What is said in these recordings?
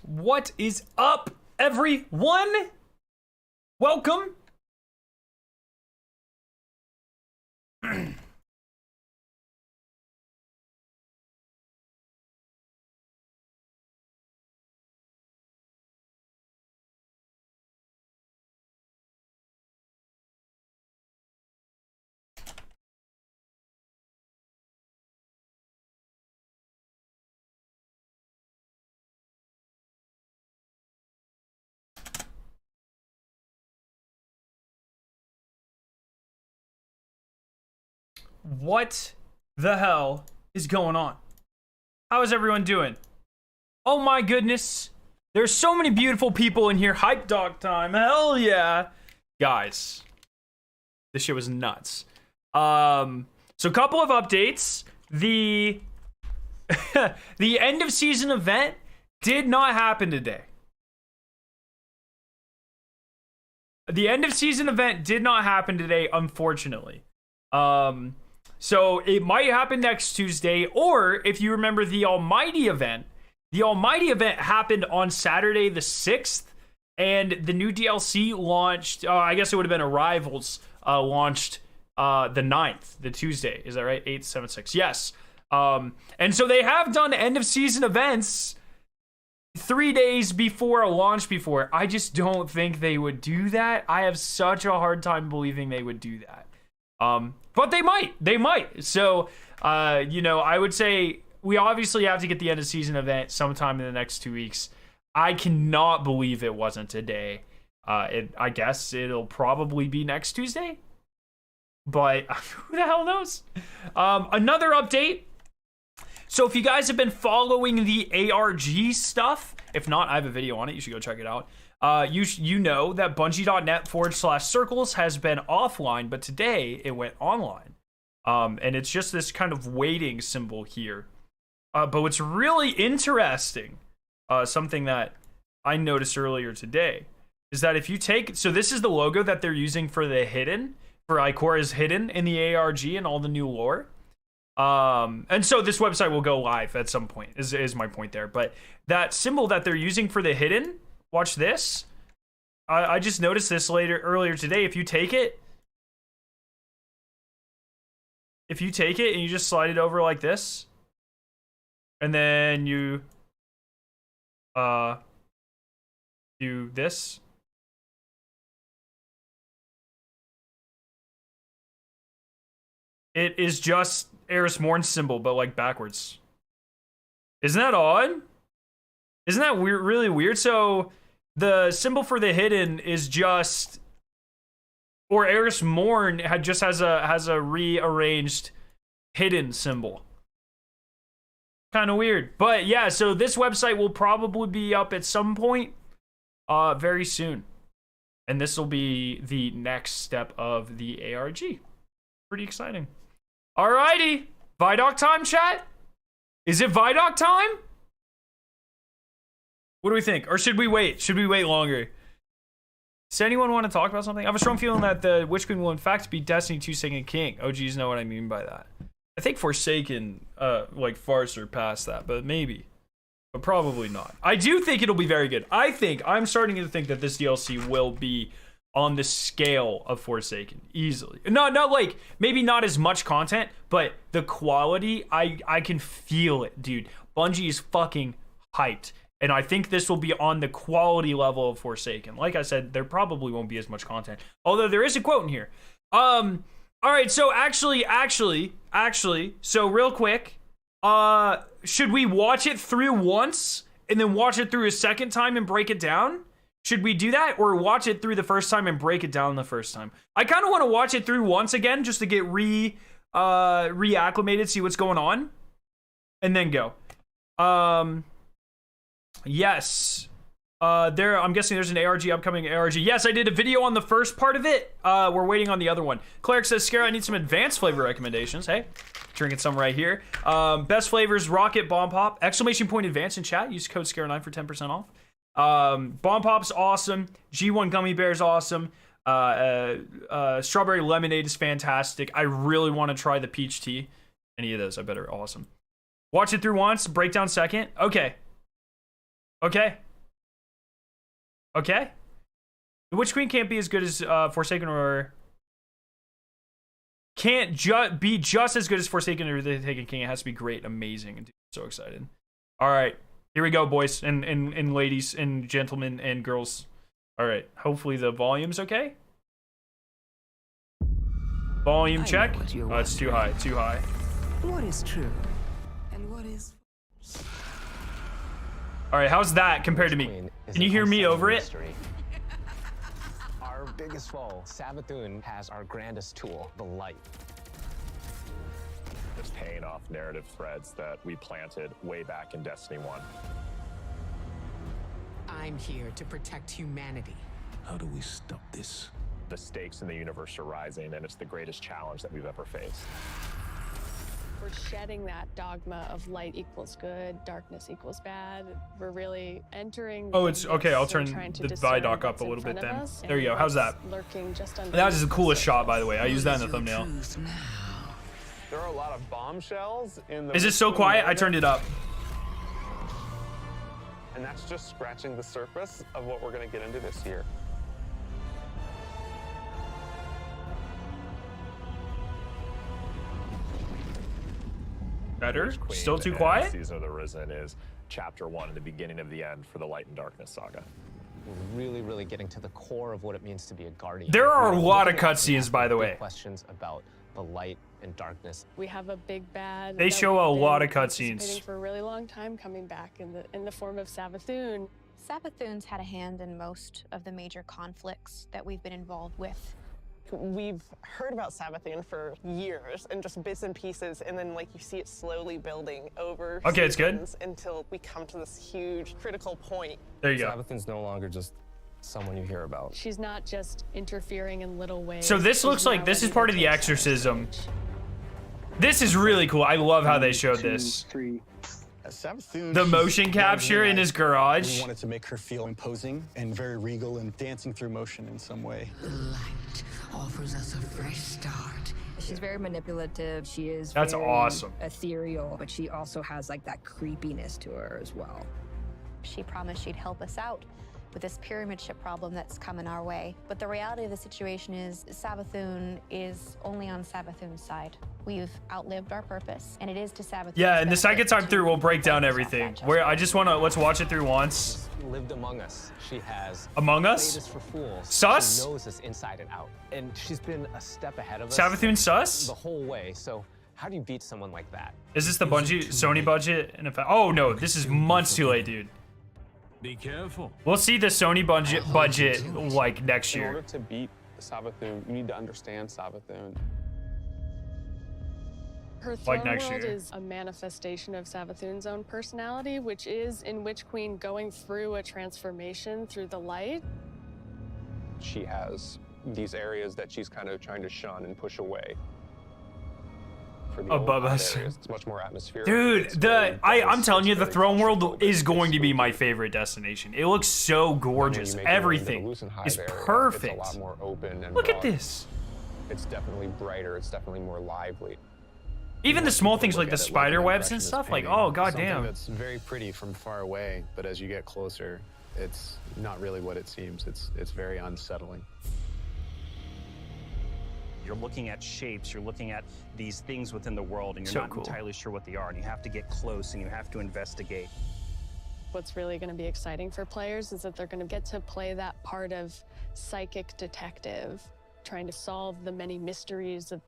What is up, everyone? Welcome. What the hell is going on? How is everyone doing? Oh my goodness. There's so many beautiful people in here. Hype dog time. Hell yeah. Guys, this shit was nuts. So a couple of updates. The the end of season event did not happen today. The end of season event did not happen today, unfortunately. So it might happen next Tuesday, or if you remember the Almighty event happened on Saturday the 6th, and the new DLC launched, I guess it would have been Arrivals, launched the 9th, the Tuesday. Is that right? 876. Yes. And so they have done end of season events 3 days before a launch before. I just don't think they would do that. I have such a hard time believing they would do that. But they might. So, I would say we obviously have to get the end of season event sometime in the next 2 weeks. I cannot believe it wasn't today. I guess it'll probably be next Tuesday, but who the hell knows? Another update. So if you guys have been following the ARG stuff, if not, I have a video on it. You should go check it out. You know that Bungie.net/circles has been offline, but today it went online. And it's just this kind of waiting symbol here. But what's really interesting, something that I noticed earlier today, is that if you take, so this is the logo that they're using for the hidden, for Ikora's hidden in the ARG and all the new lore. And so this website will go live at some point, is my point there. But that symbol that they're using for the hidden, watch this. I just noticed this earlier today. If you take it and you just slide it over like this, and then you do this, it is just Eris Morn's symbol, but like backwards. Isn't that odd? Isn't that weird? Really weird. So the symbol for the hidden is just, or Eris Morn has a rearranged hidden symbol. Kind of weird, but yeah. So this website will probably be up at some point, very soon, and this will be the next step of the ARG. Pretty exciting. Alrighty, Vidoc time, chat. Is it Vidoc time? What do we think? Or should we wait? Should we wait longer? Does anyone want to talk about something? I have a strong feeling that the Witch Queen will in fact be Destiny 2 Second King. OGs know what I mean by that. I think Forsaken far surpassed that, but maybe. But probably not. I do think it'll be very good. I'm starting to think that this DLC will be on the scale of Forsaken, easily. Not like, maybe not as much content, but the quality, I can feel it, dude. Bungie is fucking hyped. And I think this will be on the quality level of Forsaken. Like I said, there probably won't be as much content. Although there is a quote in here. Alright, so actually, so real quick, should we watch it through once and then watch it through a second time and break it down? Should we do that, or watch it through the first time and break it down the first time? I kind of want to watch it through once again just to get reacclimated, see what's going on, and then go. Yes. I'm guessing there's an ARG, upcoming ARG. Yes, I did a video on the first part of it. We're waiting on the other one. Cleric says, Scare, I need some advanced flavor recommendations. Hey, drinking some right here. Best flavors, Rocket, Bomb Pop. Exclamation point advanced in chat. Use code SCARE9 for 10% off. Bomb Pop's awesome. G1 Gummy Bear's awesome. Strawberry Lemonade is fantastic. I really want to try the Peach Tea. Any of those, I bet are awesome. Watch it through once, breakdown second. Okay. Okay. The Witch Queen can't be as good as Forsaken, or can't be just as good as Forsaken or the Taken King. It has to be great, amazing. Dude, so excited. All right, here we go, boys and ladies and gentlemen and girls. All right, hopefully the volume's okay. Volume check. Oh, it's too high, too high. What is true and what is... All right, how's that compared to me? Can you hear me over it? Our biggest foe, Savathun, has our grandest tool, the light. It's paying off narrative threads that we planted way back in Destiny 1. I'm here to protect humanity. How do we stop this? The stakes in the universe are rising, and it's the greatest challenge that we've ever faced. We're shedding that dogma of light equals good, darkness equals bad. We're really entering. Oh, it's okay. I'll turn the Vidoc up a little bit then. There you go. How's that? That was the coolest shot, by the way. I used that in the thumbnail. There are a lot of bombshells in the... Is it so quiet? I turned it up. And that's just scratching the surface of what we're going to get into this year. Better? Still too quiet? Season of the Risen is chapter 1 and the beginning of the end for the Light and Darkness saga. We're really getting to the core of what it means to be a guardian. There are a lot of cutscenes, by the way. Questions about the light and darkness. We have a big bad. They show a lot of cutscenes for a really long time, coming back in the form of Savathun. Savathun's had a hand in most of the major conflicts that we've been involved with. We've heard about Savathun for years and just bits and pieces, and then like you see it slowly building over it's good until we come to this huge critical point. There you go. Savathun's no longer just someone you hear about. She's not just interfering in little ways. So this looks like this is part of the Exorcism. This is really cool. I love how they showed this. Savathun, the motion capture in his garage. We wanted to make her feel imposing and very regal and dancing through motion in some way. The light offers us a fresh start. She's very manipulative. She is That's very awesome. Ethereal, but she also has like that creepiness to her as well. She promised she'd help us out with this pyramid ship problem that's coming our way. But the reality of the situation is Savathun is only on Savathun's side. We've outlived our purpose, and it is to Savathun. Yeah, and the second time through, we'll break down everything. Where I just want to, let's watch it through once. Lived among us. She has Among Us? For fools. Sus? She knows us inside and out. And she's been a step ahead of us. Savathun sus? The whole way. So how do you beat someone like that? Is this the Bungie, Sony budget? And if oh no, this is months too late, dude. Be careful. We'll see the Sony budget like next year. In order to beat Savathun, you need to understand Savathun. Her throne world is a manifestation of Savathun's own personality, which is in Witch Queen going through a transformation through the light. She has these areas that she's kind of trying to shun and push away. Above us. It's much more atmospheric. Dude, I'm telling you, the throne world is going to be my favorite destination. It looks so gorgeous. Everything is perfect. It's a lot more open and look at this. It's definitely brighter. It's definitely more lively. Even the small things like the spider webs and stuff, like, oh goddamn. It's very pretty from far away, but as you get closer, it's not really what it seems. It's very unsettling. You're looking at shapes, you're looking at these things within the world, and you're not entirely sure what they are, and you have to get close and you have to investigate. What's really going to be exciting for players is that they're going to get to play that part of psychic detective, trying to solve the many mysteries of...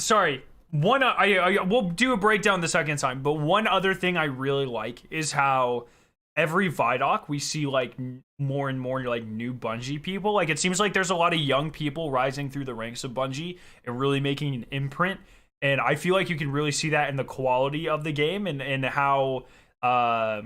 Sorry. We'll do a breakdown the second time, but one other thing I really like is how every Vidoc we see like more and more like new Bungie people. Like it seems like there's a lot of young people rising through the ranks of Bungie and really making an imprint. And I feel like you can really see that in the quality of the game and how a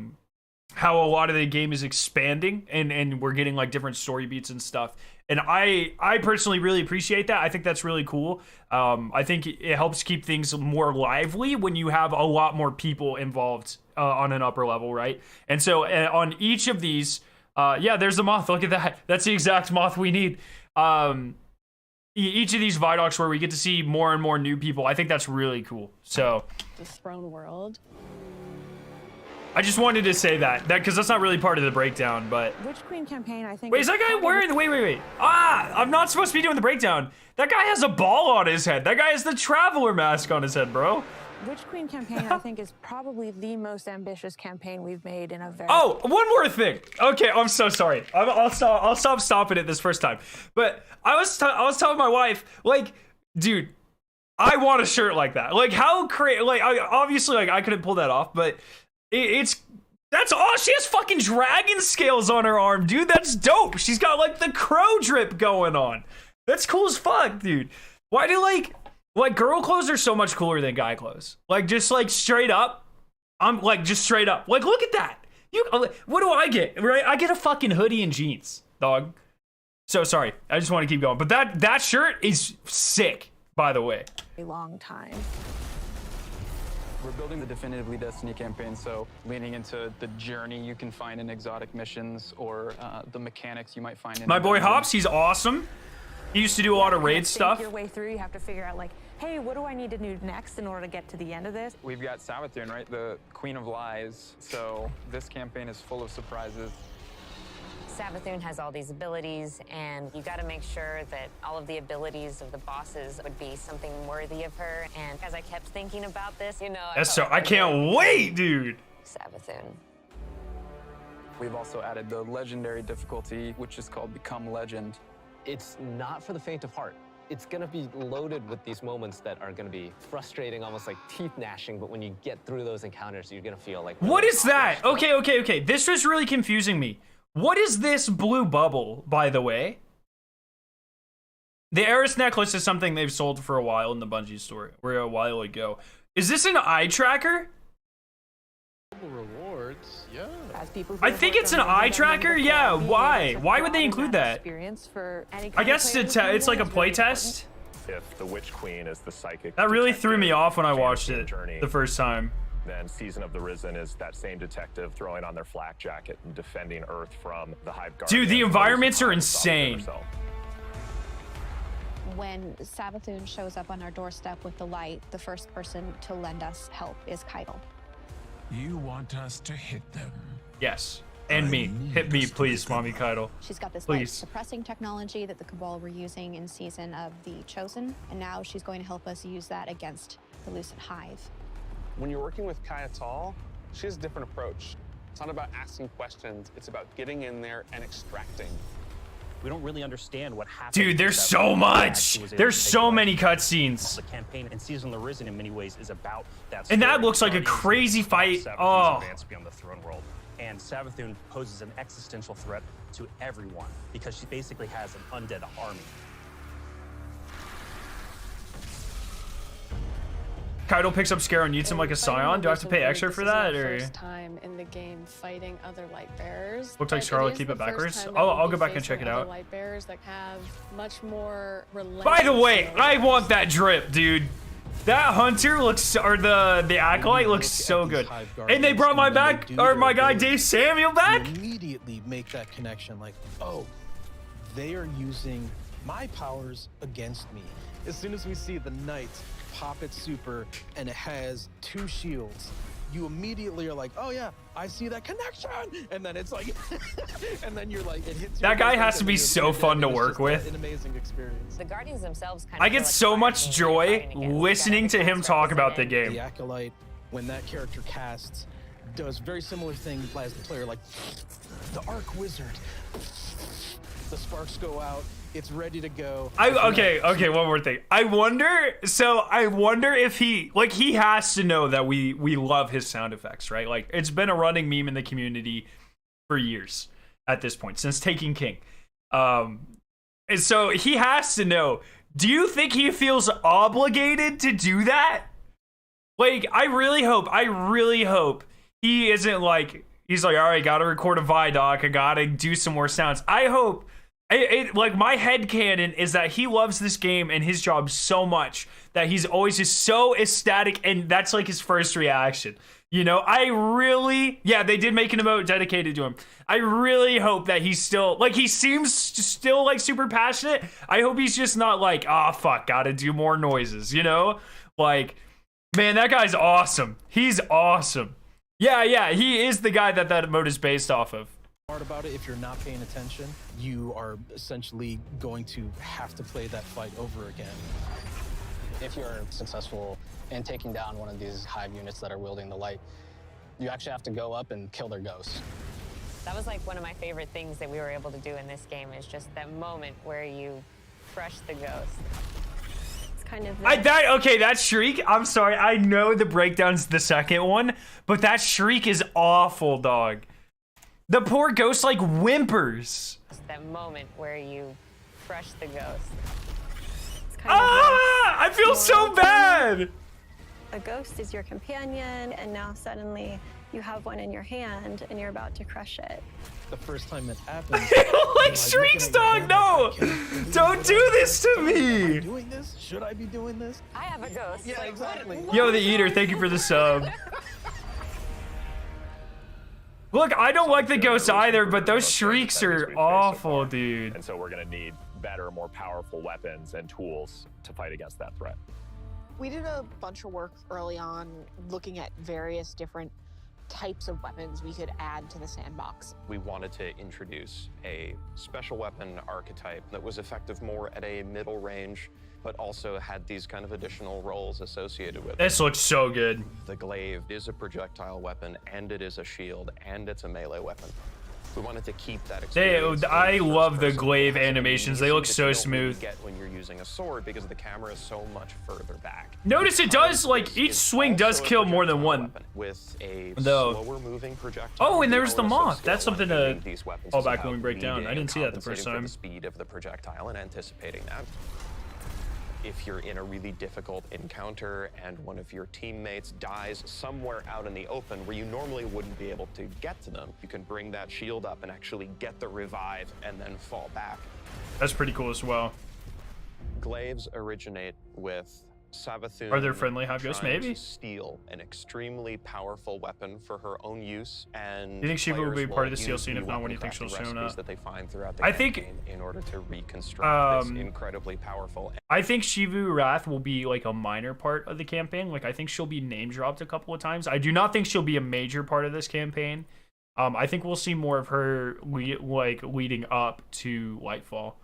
lot of the game is expanding and we're getting like different story beats and stuff. And I personally really appreciate that. I think that's really cool. I think it helps keep things more lively when you have a lot more people involved on an upper level, right? And so on each of these, yeah, there's the moth. Look at that. That's the exact moth we need. Each of these Vidocs where we get to see more and more new people, I think that's really cool. So the throne world. I just wanted to say that because that's not really part of the breakdown, but Witch Queen campaign, I think. wait, is that guy wearing wait. I'm not supposed to be doing the breakdown. That guy has a ball on his head. That guy has the Traveler mask on his head, bro. Witch Queen campaign, I think, is probably the most ambitious campaign we've made in a very... Oh, one more thing. Okay, I'm so sorry. I'll stop stopping it this first time. But I was telling my wife, like, dude, I want a shirt like that. Like, how crazy? Like, obviously, like, I couldn't pull that off, but that's all. She has fucking dragon scales on her arm, dude. That's dope. She's got like the crow drip going on. That's cool as fuck, dude. Why do like girl clothes are so much cooler than guy clothes? Like, just like straight up. I'm like, just straight up. Like, look at that. What do I get? Right? I get a fucking hoodie and jeans, dog. So sorry. I just want to keep going. But that shirt is sick, by the way. A long time. We're building the Definitively Destiny campaign, so leaning into the journey you can find in exotic missions or the mechanics you might find in... My boy Hops, he's awesome. He used to do a lot of raid stuff. Your way through, you have to figure out, like, hey, what do I need to do next in order to get to the end of this? We've got Savathun, right? The Queen of Lies. So this campaign is full of surprises. Savathun has all these abilities, and you got to make sure that all of the abilities of the bosses would be something worthy of her. And as I kept thinking about this, you know, I can't wait, dude. Savathun. We've also added the legendary difficulty, which is called Become Legend. It's not for the faint of heart. It's gonna be loaded with these moments that are gonna be frustrating, almost like teeth gnashing, but when you get through those encounters, you're gonna feel like... What is that? Okay. This was really confusing me. What is this blue bubble, by the way? The Eris necklace is something they've sold for a while in the Bungie store, or a while ago. Is this an eye tracker? Rewards, yeah. I think it's an eye tracker. Yeah. Why? Why would they include that? I guess it's like a playtest. If the Witch Queen is the psychic, that really threw me off when I watched it the first time. Then Season of the Risen is that same detective throwing on their flak jacket and defending Earth from the Hive Guard. Dude, the environments are insane. When Savathun shows up on our doorstep with the light, the first person to lend us help is Keitel. You want us to hit them? Yes. And me. Hit me, please, Mommy Keitel. She's got this light suppressing technology that the Cabal were using in Season of the Chosen, and now she's going to help us use that against the Lucid Hive. When you're working with Keitel, she has a different approach. It's not about asking questions, it's about getting in there and extracting. We don't really understand what happened. Dude, there's so much. There's so many cutscenes. The campaign and Season of the Risen in many ways is about that. And that looks like a crazy fight. Oh. Advance beyond the throne world. And Savathun poses an existential threat to everyone because she basically has an undead army. Keitel picks up Scare and eats him like a scion. Do I have to pay extra for that, or? First time in the game fighting other light bearers. Looks like Scarlet keep it backwards. Oh, I'll go back and check it out. Light bearers that have much more. By the way, I want that drip, dude. That hunter looks, or the acolyte looks so good. And they brought my guy Dave Samuel back. You immediately make that connection, like, oh, they are using my powers against me. As soon as we see the knight pop its super and it has 2 shields, you immediately are like, oh yeah, I see that connection, and then it's like, and then you're like, it hits. That guy has to be so fun to work with. An amazing experience. The Guardians themselves kind of I get so much joy listening to him talk about the game. The acolyte, when that character casts, does very similar thing as the player, like the arc wizard. The sparks go out. It's ready to go. Okay, one more thing. I wonder if he has to know that we love his sound effects, right? Like, it's been a running meme in the community for years at this point, since Taking King. And so he has to know. Do you think he feels obligated to do that? Like, I really hope he isn't like, he's like, all right, gotta record a Vidoc, I gotta do some more sounds. I hope, like, my headcanon is that he loves this game and his job so much that he's always just so ecstatic, and that's like his first reaction. You know, they did make an emote dedicated to him. I really hope that he's still, like, he seems still, like, super passionate. I hope he's just not like, oh, fuck, gotta do more noises, you know? Like, man, that guy's awesome. He's awesome. Yeah, he is the guy that mode is based off of. Part about it, if you're not paying attention, you are essentially going to have to play that fight over again. If you're successful in taking down one of these hive units that are wielding the light, you actually have to go up and kill their ghosts. That was like one of my favorite things that we were able to do in this game, is just that moment where you crush the ghost. It's kind of that shriek, I'm sorry, I know the breakdown's the second one, but that shriek is awful, dog. The poor ghost like whimpers. That moment where you crush the ghost. I feel so bad. A ghost is your companion, and now suddenly you have one in your hand and you're about to crush it. The first time it happens, like shrieks, dog. No, don't do this to me. Am I doing this? Should I be doing this? I have a ghost. Yeah, exactly. Yo, the eater, thank you for the sub. Look, I don't like the ghosts either, but those shrieks are awful, dude. And so we're gonna need better, more powerful weapons and tools to fight against that threat. We did a bunch of work early on looking at various different types of weapons we could add to the sandbox. We wanted to introduce a special weapon archetype that was effective more at a middle range, but also had these kind of additional roles associated with it. This looks so good. The Glaive is a projectile weapon, and it is a shield, and it's a melee weapon. We wanted to keep that experience. I love the Glaive animations. They look so smooth. Get when you're using a sword because the camera is so much further back. Notice it does, like, each swing does kill more than one. With a Though. slower moving projectile. Oh, and there's the moth. That's something to these weapons fall is back about when we break down. I leading didn't see that the and first compensating for time. the speed of the projectile and anticipating that. If you're in a really difficult encounter and one of your teammates dies somewhere out in the open where you normally wouldn't be able to get to them, you can bring that shield up and actually get the revive and then fall back. That's pretty cool as well. Glaives originate with Savathun. Are there friendly hive ghosts? trying Maybe. to steal an extremely powerful weapon for her own use, and You think Shiva will be players part of the will seal use scene? If the not, when do you think weapon she'll crafting show recipes up? that they find throughout the I think- campaign in order to reconstruct this Um, incredibly powerful. I think Shivu Wrath will be like a minor part of the campaign. Like, I think she'll be name dropped a couple of times. I do not think she'll be a major part of this campaign. I think we'll see more of her leading up to Lightfall.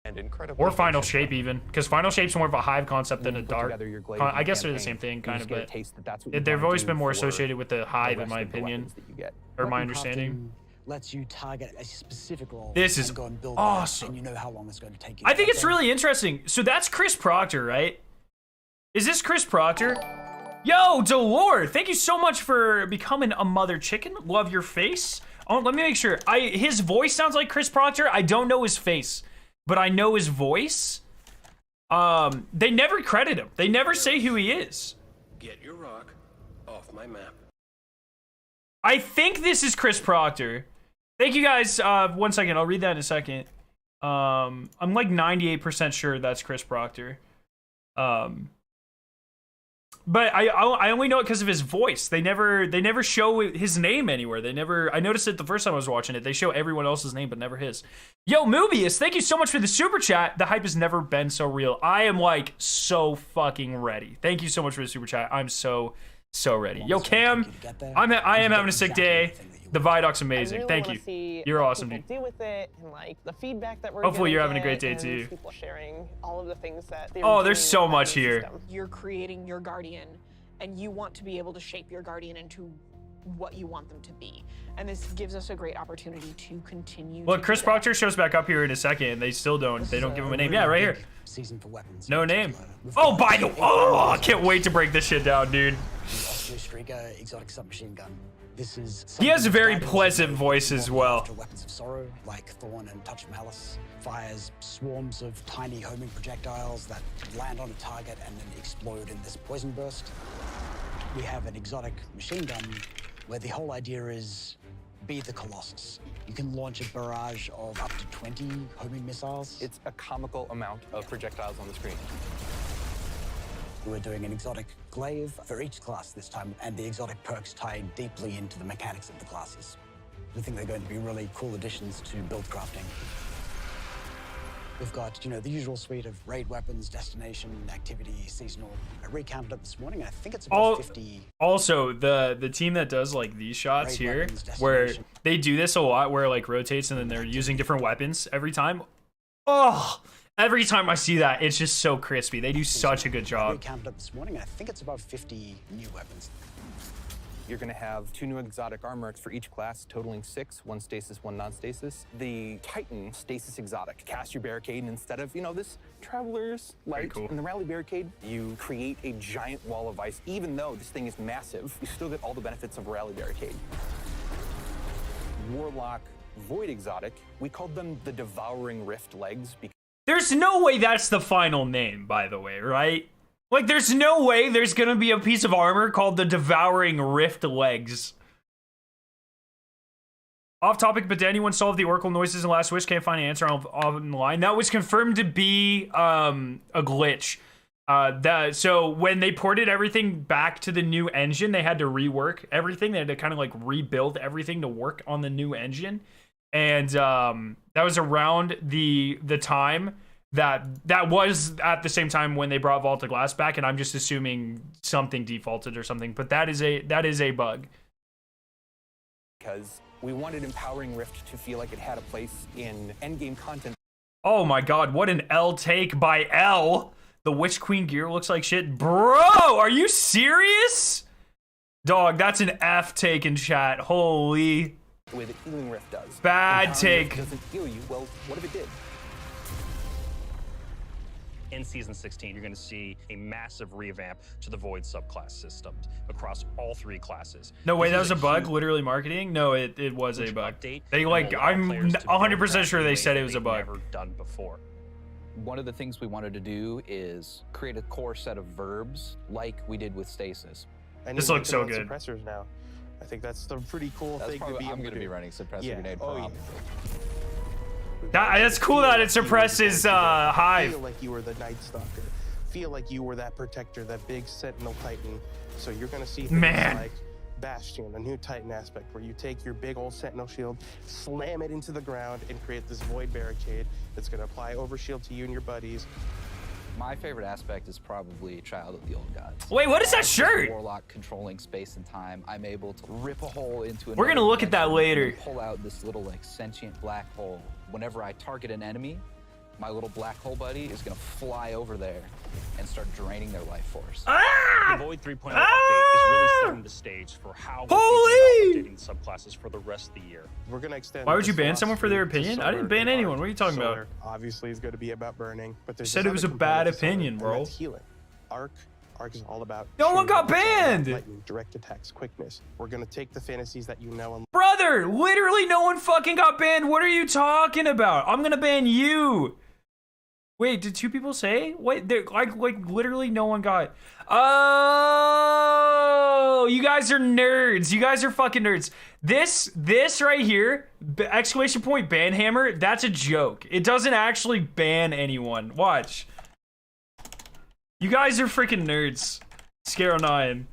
And incredibly Or Final Shape even, because Final Shape's more of a hive concept than a put dark. together your Glaive I guess they're the campaign, same thing, you kind just of, get a but taste that that's what you they've wanna always do been more for associated with the hive, in rest my of the opinion, weapons that you get. or my Weapon understanding. crafting lets you target a specific role. This is and go and build awesome. that, and you know how long it's going to take you. I think to it's get really interesting. So that's Chris Proctor, right? Is this Chris Proctor? Yo, Delore, thank you so much for becoming a mother chicken. Love your face. Oh, let me make sure. His voice sounds like Chris Proctor. I don't know his face, but I know his voice. They never credit him. They never say who he is. Get your rock off my map. I think this is Chris Proctor. Thank you guys. 1 second. I'll read that in a second. I'm like 98% sure that's Chris Proctor. But I only know it because of his voice. They never show his name anywhere. I noticed it the first time I was watching it. They show everyone else's name, but never his. Yo, Mobius, thank you so much for the super chat. The hype has never been so real. I am like so fucking ready. Thank you so much for the super chat. I'm so ready. Yo, Cam, I am having a sick day. The Vidoc's amazing. Really Thank you. You're awesome, dude. Do with it and like the feedback that we're Hopefully you're gonna having a great get day and too. People sharing all of the things that they Oh, were there's doing so with much the here. system. You're creating your guardian, and you want to be able to shape your guardian into what you want them to be. And this gives us a great opportunity to continue. Look, to Chris do that. Proctor shows back up here in a second, and they still don't give him a name. Yeah, right here. Season for weapons. No name. Oh, by the way, I can't wait to break this shit down, dude. Osteo Striga exotic submachine gun. This is. He has a very pleasant voice as well. Weapons of sorrow like Thorn and Touch of Malice fires swarms of tiny homing projectiles that land on a target and then explode in this poison burst. We have an exotic machine gun where the whole idea is be the Colossus. You can launch a barrage of up to 20 homing missiles. It's a comical amount of projectiles on the screen. We're doing an exotic glaive for each class this time, and the exotic perks tie deeply into the mechanics of the classes. We think they're going to be really cool additions to build crafting. We've got, you know, the usual suite of raid weapons, destination, activity, seasonal. I recounted it this morning. I think it's about 50. Also, the team that does like these shots Raid here, weapons, where destination. they do this a lot, where it, like rotates and then they're using different weapons every time. Oh, every time I see that, it's just so crispy. They do such a good I job. recounted it this morning. I think it's about 50 new weapons. You're going to have 2 new exotic armors for each class, totaling 6, 1 stasis, 1 non-stasis. The Titan stasis exotic. Cast your barricade, and instead of, you know, this Traveler's light and the rally barricade, you create a giant wall of ice. Even though this thing is massive, you still get all the benefits of a rally barricade. Warlock Void exotic. We called them the Devouring Rift legs because There's no way that's the final name, by the way, right? Like, there's no way there's gonna be a piece of armor called the Devouring Rift Legs. Off topic, but did anyone solve the Oracle noises in Last Wish? Can't find an answer online. That was confirmed to be a glitch. So when they ported everything back to the new engine, they had to rework everything. They had to kind of like rebuild everything to work on the new engine. And that was around the time that was at the same time when they brought Vault of Glass back, and I'm just assuming something defaulted or something, but that is a bug. because we wanted Empowering Rift to feel like it had a place in endgame content. Oh my god, what an L take by L. The Witch Queen gear looks like shit. Bro, are you serious? Dog, that's an F take in chat. Holy. The way that Healing Rift does. Bad Empowering take. Rift doesn't heal you. Well, what if it did? In Season 16, you're going to see a massive revamp to the Void subclass system across all 3 classes. No way, This that is was a bug, literally marketing? No, it was a bug. They like, I'm 100% sure they said it was a bug. Never done before. One of the things we wanted to do is create a core set of verbs like we did with stasis. This looks so good. Suppressors now. I think that's the pretty cool That's thing probably, to be I'm going to be running suppressor grenade prop. That's cool that it suppresses Hive. Feel like you were the Night Stalker. Feel like you were that protector, that big Sentinel Titan. So you're gonna see things like Bastion, a new Titan aspect, where you take your big old Sentinel shield, slam it into the ground, and create this void barricade that's gonna apply overshield to you and your buddies. My favorite aspect is probably Child of the Old Gods. Wait, what is that shirt? Warlock controlling space and time. I'm able to rip a hole into We're gonna look at that later. and pull out this little like sentient black hole. Whenever I target an enemy, my little black hole buddy is gonna fly over there and start draining their life force. The Void 3.0 update is really setting the stage for how we're thinking about updating subclasses for the rest of the year. We're gonna extend. Why would you this ban someone for their philosophy to opinion? I didn't ban solar anyone. and What are you talking solar, about? Obviously, is going to be about burning, but there's Said this it was other a bad component to solar, opinion, and bro. that's healing. Arc is all about. No one got shooting, it's all about banned! lightning, direct attacks, quickness. We're gonna take the fantasies that you know and Brother, literally no one fucking got banned. What are you talking about? I'm gonna ban you. Wait, did 2 people say? Wait, like literally no one got. Oh, you guys are nerds. You guys are fucking nerds. This right here, exclamation point ban hammer, that's a joke. It doesn't actually ban anyone. Watch. You guys are freaking nerds. Scaro 9.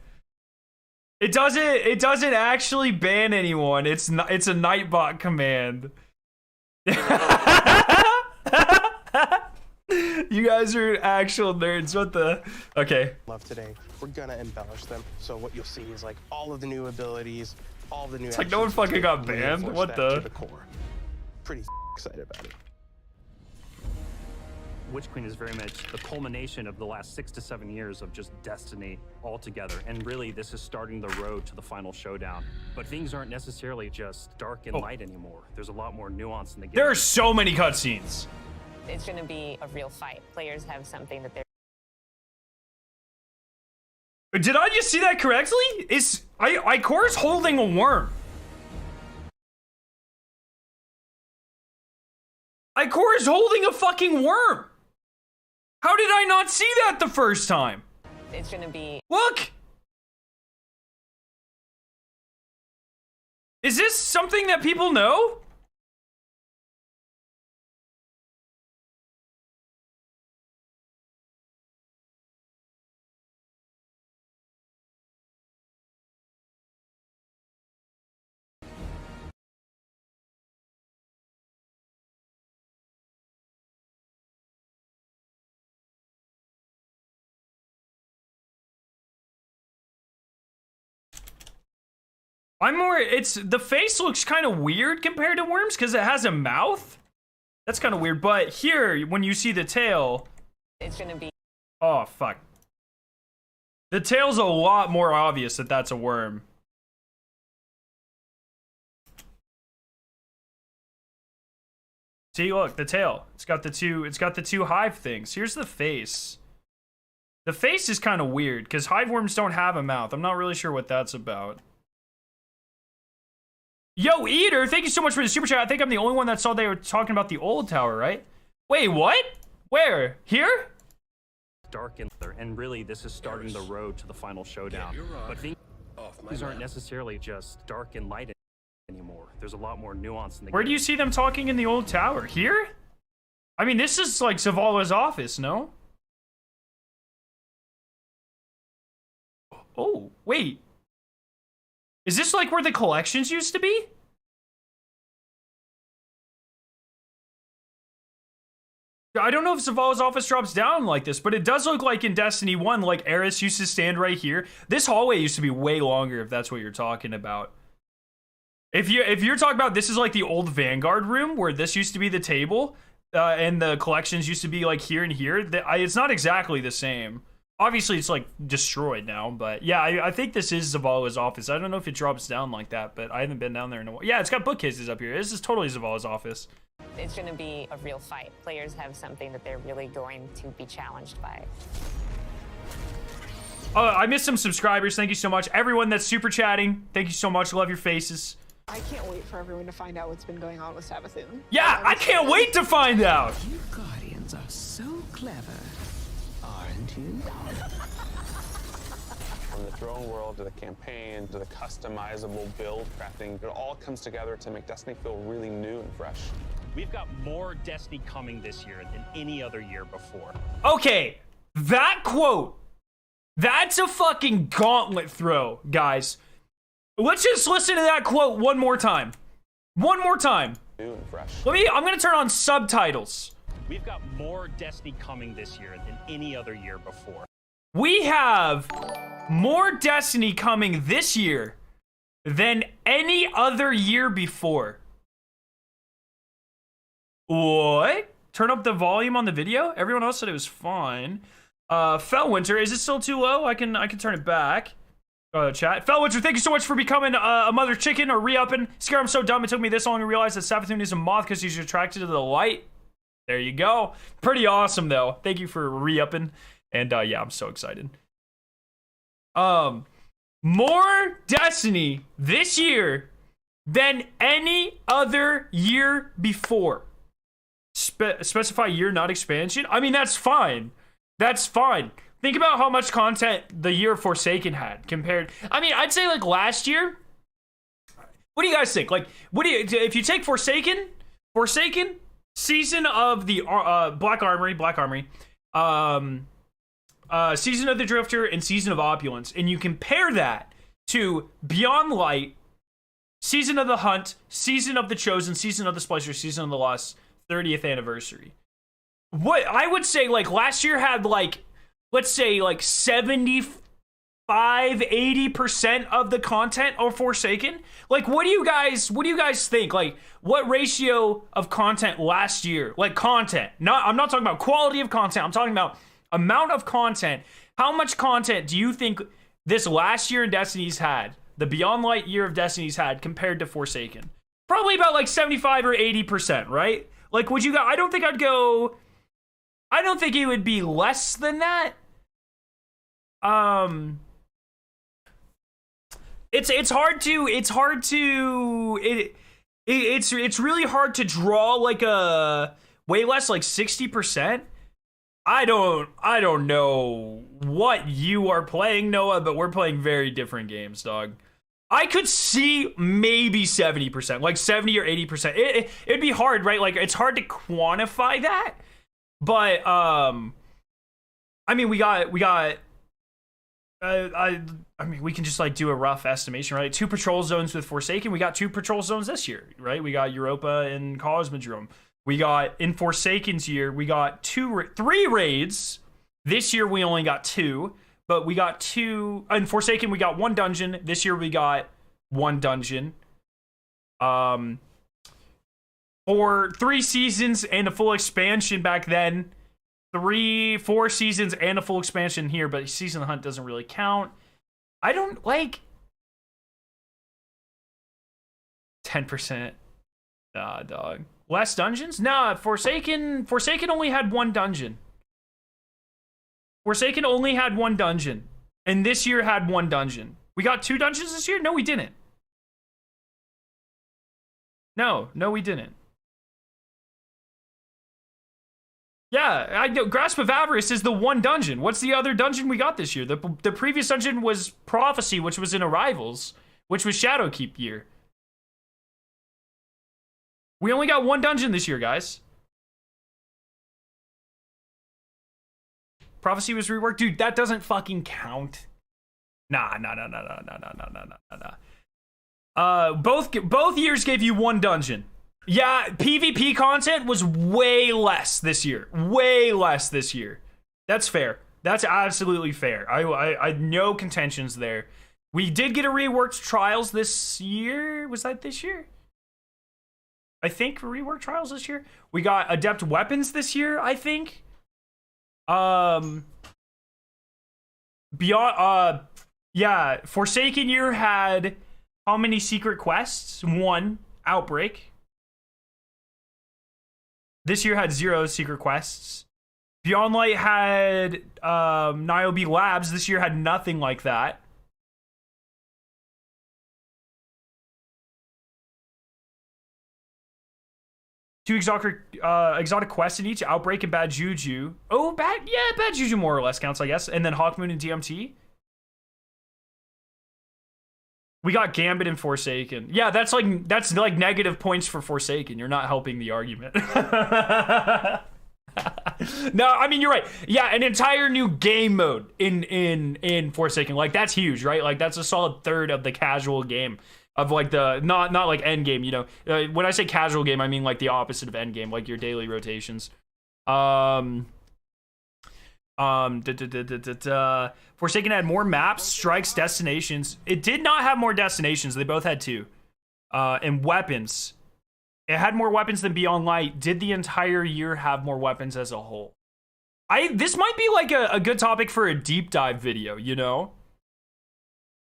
It doesn't actually ban anyone. It's a Nightbot command. You guys are actual nerds. What the? Okay. love today. We're gonna embellish them. So what you'll see is like all of the new abilities, all the new. It's like no one fucking got banned. reinforce What that the? To the core. Pretty excited about it. Witch Queen is very much the culmination of the last 6 to 7 years of just Destiny all together. And really, this is starting the road to the final showdown. But things aren't necessarily just dark and light anymore. There's a lot more nuance in the game. There are so many cutscenes. It's going to be a real fight. Players have something that they're. Did I just see that correctly? Icor's holding a worm. Ikor is holding a fucking worm. How did I not see that the first time? It's going to be. Look! Is this something that people know? It's the face looks kind of weird compared to Worms because it has a mouth. That's kind of weird. But here, when you see the tail, it's gonna be. Oh fuck. The tail's a lot more obvious that that's a worm. See, look, the tail. It's got the two hive things. Here's the face. The face is kind of weird because hive worms don't have a mouth. I'm not really sure what that's about. Yo, Eater, thank you so much for the super chat. I think I'm the only one that saw they were talking about the old tower, right? Wait, what? Where? Here? Dark and really this is starting the road to the final showdown. But things aren't necessarily just dark and light anymore. There's a lot more nuance in the game. Where do you see them talking in the old tower? Here? I mean, this is like Zavala's office, no? Oh, wait. Is this like where the collections used to be? I don't know if Zavala's office drops down like this, but it does look like in Destiny 1, like Eris used to stand right here. This hallway used to be way longer if that's what you're talking about. If you're talking about this is like the old Vanguard room where this used to be the table and the collections used to be like here and here, it's not exactly the same. Obviously, it's like destroyed now, but yeah, I think this is Zavala's office. I don't know if it drops down like that, but I haven't been down there in a while. Yeah, it's got bookcases up here. This is totally Zavala's office. It's going to be a real fight. Players have something that they're really going to be challenged by. Oh, I missed some subscribers. Thank you so much. Everyone that's super chatting, thank you so much. Love your faces. I can't wait for everyone to find out what's been going on with Savathun. Yeah, I can't wait to find out. You Guardians are so clever, aren't you? From the throne world to the campaign to the customizable build crafting, it all comes together to make Destiny feel really new and fresh. We've got more Destiny coming this year than any other year before. Okay, that quote, that's a fucking gauntlet throw, guys. Let's just listen to that quote one more time. One more time. New and fresh. I'm gonna turn on subtitles. We've got more Destiny coming this year than any other year before. We have more Destiny coming this year than any other year before. What? Turn up the volume on the video? Everyone else said it was fine. Fellwinter, is it still too low? I can turn it back. Chat. Fellwinter, thank you so much for becoming a mother chicken or re-upping. Scare, I'm so dumb. It took me this long to realize that Savathun is a moth because he's attracted to the light. There you go. Pretty awesome, though. Thank you for re-upping. And yeah, I'm so excited. More Destiny this year than any other year before. Specify year, not expansion. I mean, that's fine. That's fine. Think about how much content the year Forsaken had compared. I mean, I'd say like last year. What do you guys think? Like, if you take Forsaken, Season of the Black Armory, Season of the Drifter, and Season of Opulence, and you compare that to Beyond Light, Season of the Hunt, Season of the Chosen, Season of the Splicer, Season of the Lost, 30th anniversary. What I would say, like, last year had like, let's say like 75-80% of the content of Forsaken. Like, what do you guys think? Like, what ratio of content last year? Like, content. I'm not talking about quality of content. I'm talking about amount of content. How much content do you think this last year in Destiny's had? The Beyond Light year of Destiny's had compared to Forsaken? Probably about like 75 or 80%, right? Like, would you go? I don't think it would be less than that. It's really hard to draw like a way less, like 60%. I don't know what you are playing, Noah, but we're playing very different games, dog. I could see maybe 70%, like 70 or 80%. It'd be hard, right? Like, it's hard to quantify that. But I mean, we can just like do a rough estimation, right? 2 patrol zones with Forsaken. We got 2 patrol zones this year, right? We got Europa and Cosmodrome. We got in Forsaken's year, we got 3 raids. This year we only got 2, but we got 2 in Forsaken. We got 1 dungeon. This year we got 1 dungeon. For 3 seasons and a full expansion back then. 4 seasons and a full expansion here, but Season of the Hunt doesn't really count. I don't like 10%. Nah, dog. Less dungeons? Nah, Forsaken only had 1 dungeon. Forsaken only had 1 dungeon. And this year had 1 dungeon. We got 2 dungeons this year? No, we didn't. No, we didn't. Yeah, I know. Grasp of Avarice is the 1 dungeon. What's the other dungeon we got this year? The previous dungeon was Prophecy, which was in Arrivals, which was Shadowkeep year. We only got 1 dungeon this year, guys. Prophecy was reworked. Dude, that doesn't fucking count. Nah. Both years gave you 1 dungeon. Yeah, PvP content was way less this year. Way less this year. That's fair. That's absolutely fair. I no contentions there. We did get a reworked Trials this year. Was that this year? I think reworked Trials this year. We got Adept Weapons this year, I think. Yeah, Forsaken year had how many secret quests? 1. Outbreak. This year had 0 secret quests. Beyond Light had Niobe Labs. This year had nothing like that. Two exotic quests in each. Outbreak and Bad Juju. Oh, Bad Juju more or less counts, I guess. And then Hawkmoon and DMT. We got Gambit and Forsaken. Yeah, that's like negative points for Forsaken. You're not helping the argument. No, I mean, you're right. Yeah, an entire new game mode in Forsaken. Like, that's huge, right? Like, that's a solid third of the casual game. Of like the not like end game, you know. When I say casual game, I mean like the opposite of end game, like your daily rotations. Forsaken had more maps, strikes, destinations. It did not have more destinations. They both had 2. And weapons. It had more weapons than Beyond Light. Did the entire year have more weapons as a whole? This might be like a good topic for a deep dive video, you know.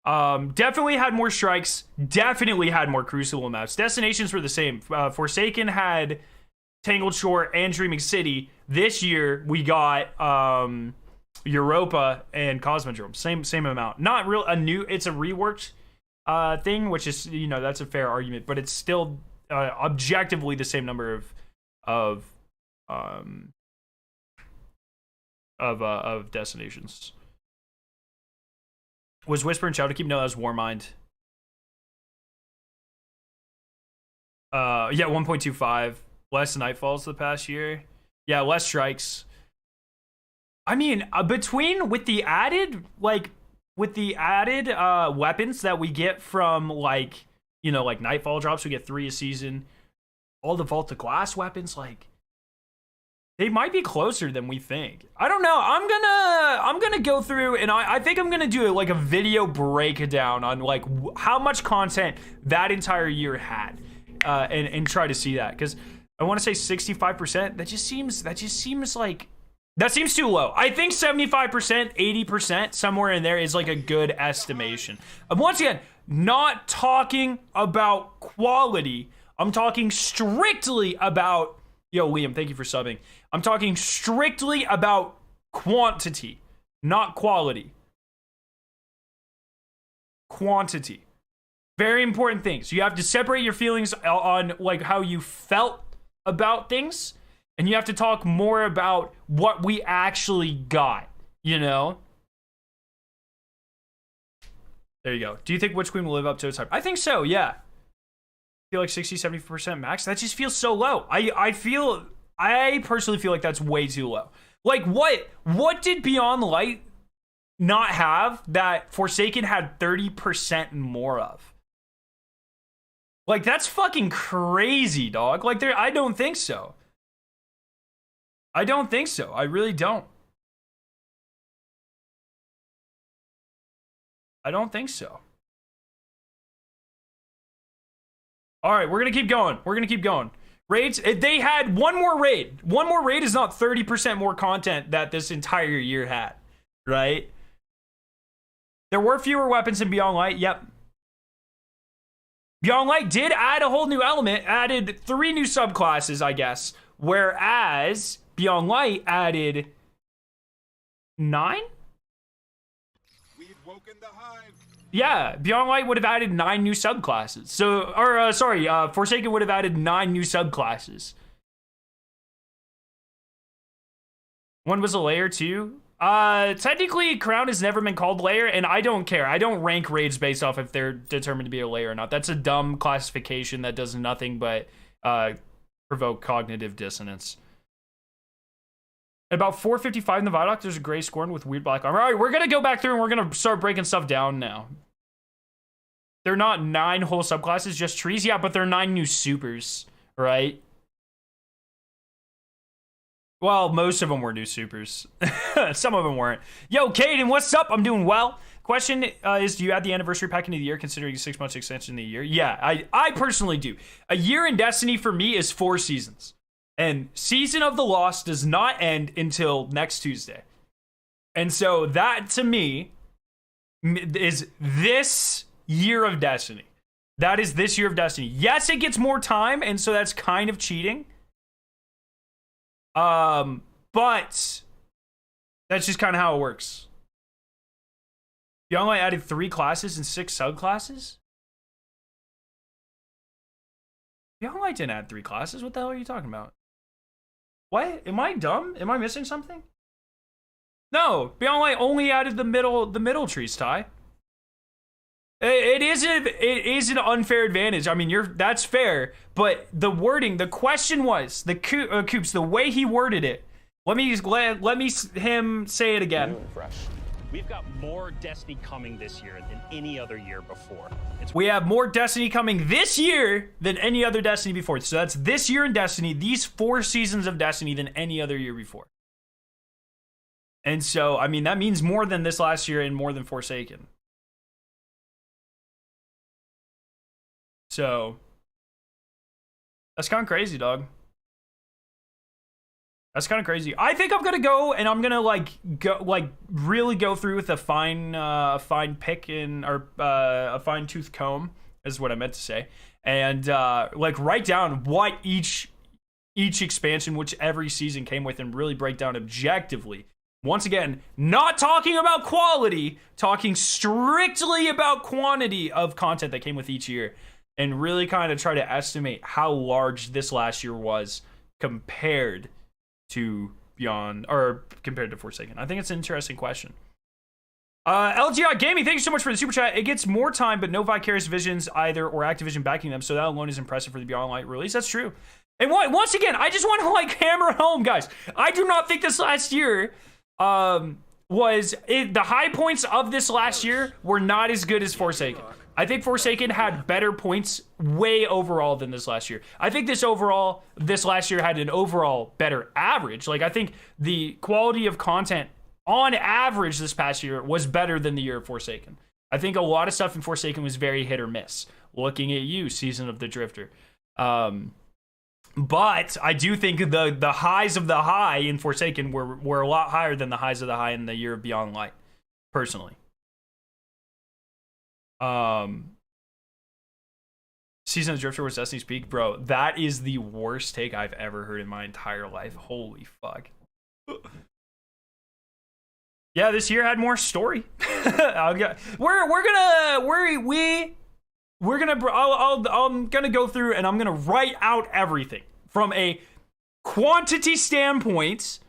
Definitely had more strikes. Definitely had more Crucible maps. Destinations were the same. Forsaken had Tangled Shore and Dreaming City. This year we got Europa and Cosmodrome. Same amount. Not real a new. It's a reworked thing, which is, you know, that's a fair argument, but it's still objectively the same number of destinations. Was Whisper and Shadowkeep? No, that was Warmind. Yeah, 1.25. Less Nightfalls the past year. Yeah, less strikes. I mean, with the added weapons that we get from, like, you know, like Nightfall drops, we get 3 a season. All the Vault of Glass weapons, like, they might be closer than we think. I don't know. I'm gonna go through, and I think I'm gonna do like a video breakdown on like how much content that entire year had, and try to see that, because I want to say 65%. That seems too low. I think 75%, 80%, somewhere in there is like a good estimation. Once again, not talking about quality. I'm talking strictly about. Yo, Liam, thank you for subbing. I'm talking strictly about quantity, not quality. Quantity. Very important things. You have to separate your feelings on like how you felt about things, and you have to talk more about what we actually got, you know? There you go. Do you think Witch Queen will live up to its hype? I think so, yeah. I feel like 60-70% max. That just feels so low. I personally feel like that's way too low. Like, what did Beyond Light not have that Forsaken had 30% more of? Like, that's fucking crazy, dog. Like, I don't think so. I don't think so. I really don't. I don't think so. All right, we're gonna keep going. We're gonna keep going. Raids, if they had one more raid. One more raid is not 30% more content that this entire year had, right? There were fewer weapons in Beyond Light, yep. Beyond Light did add a whole new element, added 3 new subclasses, I guess. Whereas Beyond Light added 9? We've woken the hive. Yeah, Beyond Light would have added 9 new subclasses. So, or sorry, Forsaken would have added 9 new subclasses. One was a layer too. Technically, Crown has never been called layer, and I don't care. I don't rank raids based off if they're determined to be a layer or not. That's a dumb classification that does nothing but provoke cognitive dissonance. At about 455 in the Vidoc, there's a gray scorn with weird black armor. All right, we're going to go back through and we're going to start breaking stuff down now. They're not 9 whole subclasses, just trees. Yeah, but they're 9 new supers, right? Well, most of them were new supers. Some of them weren't. Yo, Caden, what's up? I'm doing well. Question is, do you add the anniversary pack into the year, considering a 6 months extension in the year? Yeah, I personally do. A year in Destiny for me is 4 seasons. And Season of the Lost does not end until next Tuesday. And so that, to me, is this year of Destiny. That is this year of Destiny. Yes, it gets more time, and so that's kind of cheating. But that's just kind of how it works. You only added 3 classes and 6 subclasses? Beyond Light didn't add 3 classes. What the hell are you talking about? What? Am I dumb? Am I missing something? No, Beyond Light only added the middle trees, Ty. It is an unfair advantage. I mean, that's fair, but the wording, the question was, Coops, the way he worded it. Let me him say it again. Fresh. We've got more Destiny coming this year than any other year before. We have more Destiny coming this year than any other Destiny before. So that's this year in Destiny, these 4 seasons of Destiny than any other year before. And so, I mean, that means more than this last year and more than Forsaken. So, that's kind of crazy, dog. That's kind of crazy. I think I'm gonna go and I'm gonna really go through with a fine pick or a fine tooth comb is what I meant to say, and write down what each expansion, which every season came with, and really break down objectively. Once again, not talking about quality, talking strictly about quantity of content that came with each year, and really kind of try to estimate how large this last year was compared to Beyond, or compared to Forsaken. I think it's an interesting question. LGI Gaming, thank you so much for the super chat. It gets more time, but no Vicarious Visions either, or Activision backing them, so that alone is impressive for the Beyond Light release. That's true. And once again, I just want to hammer home, guys. I do not think this last year the high points of this last year were not as good as Forsaken. I think Forsaken had better points way overall than this last year. I think this last year had an overall better average. I think the quality of content on average this past year was better than the year of Forsaken. I think a lot of stuff in Forsaken was very hit or miss. Looking at you, Season of the Drifter. But I do think the highs of the high in Forsaken were a lot higher than the highs of the high in the year of Beyond Light, personally. Season of the Drifter was Destiny's Peak, bro. That is the worst take I've ever heard in my entire life. Holy fuck. Yeah, this year had more story. I'm gonna go through and I'm gonna write out everything from a quantity standpoint,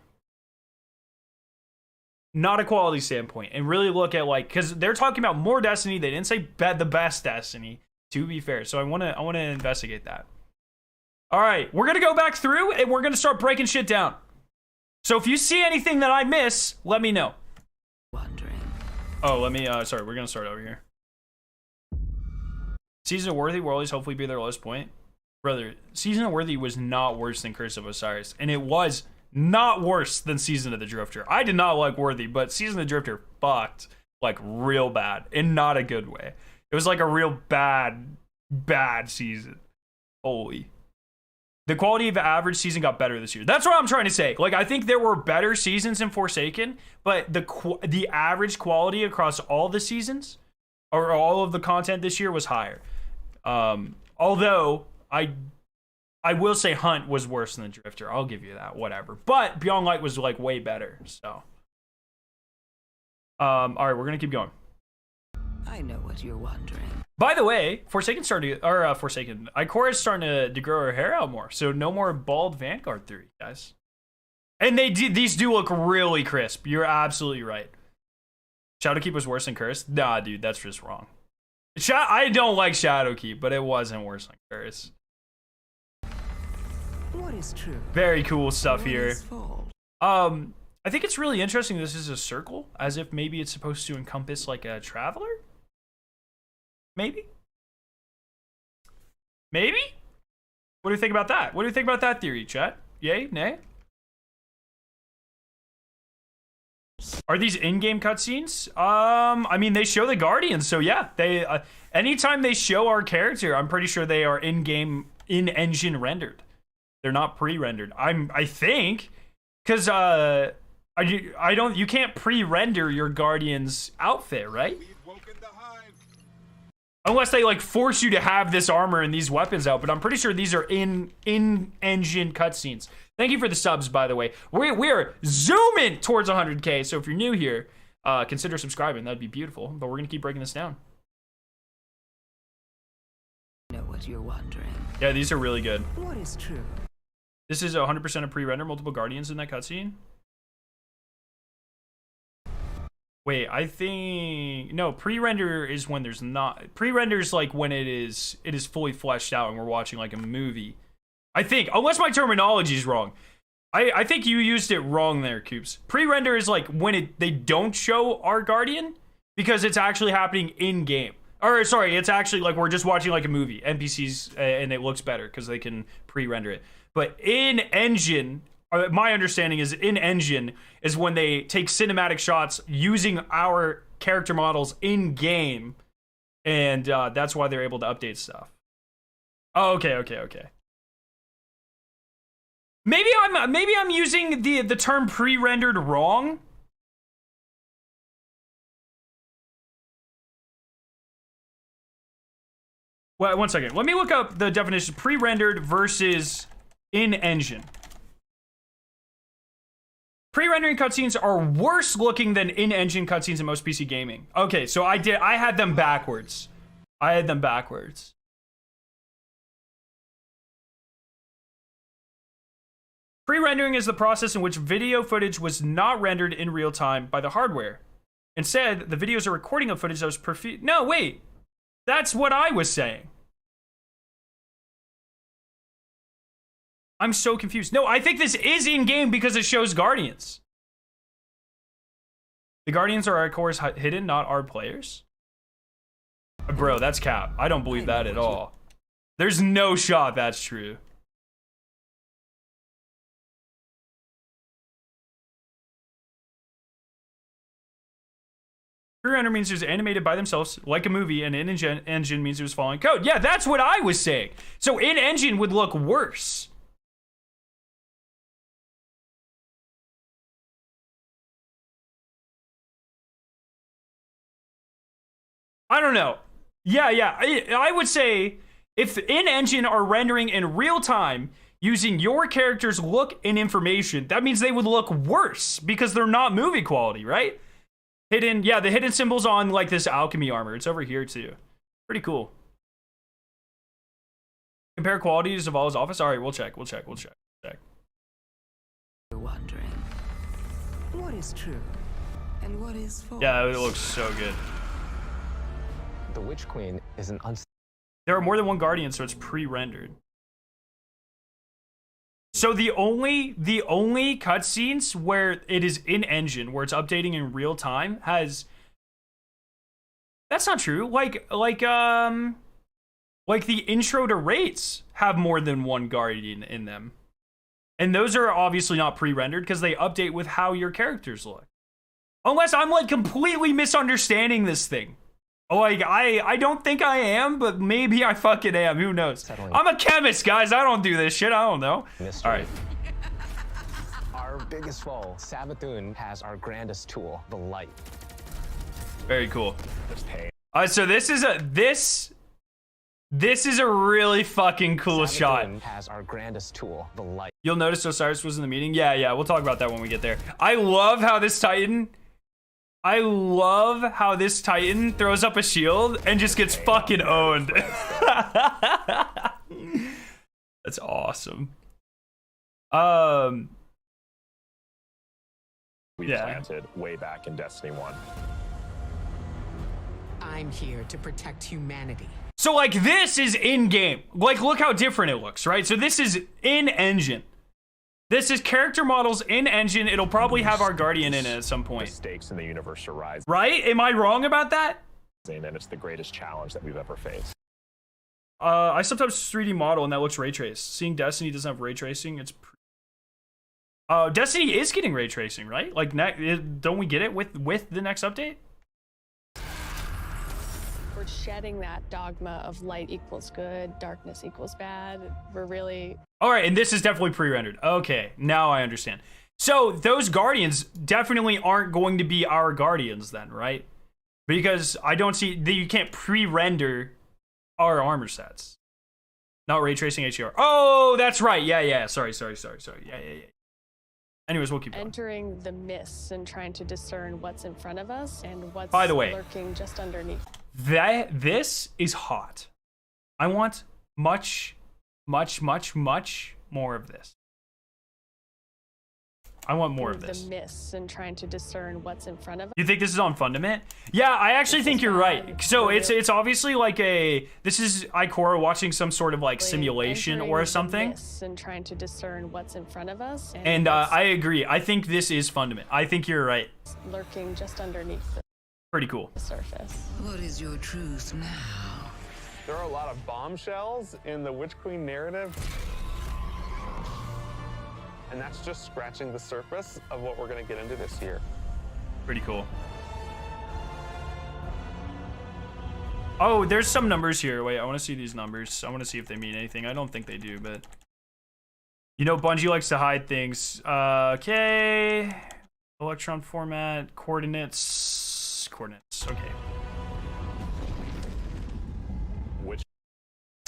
not a quality standpoint, and really look at because they're talking about more Destiny. They didn't say the best Destiny, to be fair. So I want to investigate that. All right, we're gonna go back through and we're gonna start breaking shit down. So if you see anything that I miss, let me know. Oh, let me, sorry, we're gonna start over here. Season of Worthy will always hopefully be their lowest point. Brother, Season of Worthy was not worse than Curse of Osiris, and it was not worse than Season of the Drifter. I did not like Worthy, but Season of the Drifter fucked, real bad, in not a good way. It was a real bad season. Holy. The quality of the average season got better this year. That's what I'm trying to say. Like, I think there were better seasons in Forsaken, but the average quality across all the seasons or all of the content this year was higher. Although I will say Hunt was worse than Drifter. I'll give you that. Whatever. But Beyond Light was like way better. So, all right, we're gonna keep going. I know what you're wondering. By the way, Ikora's starting to grow her hair out more, so no more bald Vanguard theory, guys. And these do look really crisp. You're absolutely right. Shadowkeep was worse than Curse? Nah, dude, that's just wrong. I don't like Shadowkeep, but it wasn't worse than Curse. What is true? Very cool stuff here. False? I think it's really interesting this is a circle, as if maybe it's supposed to encompass like a Traveler? Maybe? Maybe? What do you think about that? What do you think about that theory, chat? Yay? Nay? Are these in-game cutscenes? I mean, they show the Guardians, so yeah. They anytime they show our character, I'm pretty sure they are in-game, in-engine rendered. They're not pre-rendered. I think, because you can't pre-render your Guardian's outfit, right? Unless they like force you to have this armor and these weapons out, but I'm pretty sure these are in-engine cutscenes. Thank you for the subs, by the way. We're zooming towards 100K, so if you're new here, consider subscribing. That'd be beautiful, but we're gonna keep breaking this down. I know what you're wondering. Yeah, these are really good. What is true? This is 100% a pre-render, multiple Guardians in that cutscene. Wait, I think no, pre-render is when there's not. Pre-render is like when it is fully fleshed out and we're watching like a movie. I think, unless my terminology is wrong. I think you used it wrong there, Coops. Pre-render is like when they don't show our Guardian because it's actually happening in game. Or sorry, it's actually like we're just watching like a movie, NPCs, and it looks better because they can pre-render it. But in engine, my understanding is in engine is when they take cinematic shots using our character models in game, and that's why they're able to update stuff. Oh, okay. Maybe I'm using the term pre-rendered wrong. Well, one second. Let me look up the definition: pre-rendered versus in-engine. Pre-rendering cutscenes are worse looking than in-engine cutscenes in most PC gaming. Okay, so I had them backwards. Pre-rendering is the process in which video footage was not rendered in real time by the hardware. Instead, the video is a recording of footage that was No, wait. That's what I was saying. I'm so confused. No, I think this is in-game because it shows Guardians. The Guardians are our cores hidden, not our players. Bro, that's cap. I don't believe that at all. There's no shot that's true. Pre-render means it was animated by themselves, like a movie, and in-engine means it was following code. Yeah, that's what I was saying. So in-engine would look worse. I don't know. Yeah. I would say if in-engine are rendering in real time using your character's look and information, that means they would look worse because they're not movie quality, right? Hidden, yeah, the hidden symbols on like this alchemy armor. It's over here too. Pretty cool. Compare qualities of all his office. All right, we'll check. You're wondering what is true and what is false. Yeah, it looks so good. The Witch Queen is an There are more than one Guardian, so it's pre-rendered. So the only cutscenes where it is in engine, where it's updating in real time, has. That's not true. Like the intro to Raids have more than one Guardian in them, and those are obviously not pre-rendered because they update with how your characters look. Unless I'm like completely misunderstanding this thing. Oh, like, I don't think I am, but maybe I fucking am. Who knows? I'm a chemist, guys. I don't do this shit. I don't know. All right. Our biggest foe, Savathun, has our grandest tool, the light. Very cool. So this is a really fucking cool shot. Has our grandest tool, the light. You'll notice Osiris was in the meeting. Yeah, we'll talk about that when we get there. I love how this Titan throws up a shield and just gets fucking owned. That's awesome. We planted way back in Destiny 1. I'm here to protect humanity. So, like, this is in-game. Like, look how different it looks, right? So this is in-engine. This is character models in-engine. It'll probably have our Guardian in it at some point. The stakes in the universe are rising. Right? Am I wrong about that? And it's the greatest challenge that we've ever faced. I sometimes 3D model and that looks ray traced. Seeing Destiny doesn't have ray tracing, it's Destiny is getting ray tracing, right? Like, don't we get it with the next update? We're shedding that dogma of light equals good, darkness equals bad. We're really... All right, and this is definitely pre-rendered. Okay, now I understand. So those Guardians definitely aren't going to be our Guardians then, right? Because I don't see... You can't pre-render our armor sets. Not ray tracing HDR. Oh, that's right. Yeah. Sorry. Yeah. Anyways, we'll keep going. Entering the mists and trying to discern what's in front of us and what's By the way, lurking just underneath. This is hot. I want much more of this. I want more of this. The mists and trying to discern what's in front of us. You think this is on Fundament? Yeah, I actually think you're right. So it's obviously like this is Ikora watching some sort of like simulation or something. And trying to discern what's in front of us. And I agree. I think this is Fundament. I think you're right. Lurking just underneath the Pretty cool. surface. What is your truth now? There are a lot of bombshells in the Witch Queen narrative. And that's just scratching the surface of what we're going to get into this year. Pretty cool. Oh, there's some numbers here. Wait, I want to see these numbers. I want to see if they mean anything. I don't think they do, but... You know, Bungie likes to hide things. Okay. Electron format, coordinates. Okay.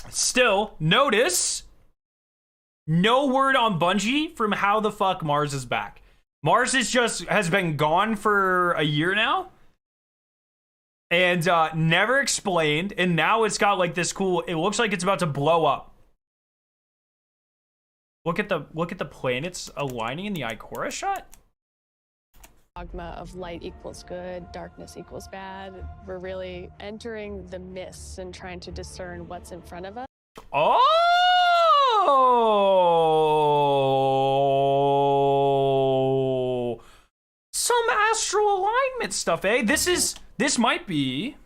Still, notice... No word on Bungie from how the fuck Mars is back. Mars has been gone for a year now. And never explained. And now it's got like this cool, it looks like it's about to blow up. Look at the planets aligning in the Ikora shot. Dogma of light equals good, darkness equals bad. We're really entering the mists and trying to discern what's in front of us. Oh, some astral alignment stuff, eh? This might be,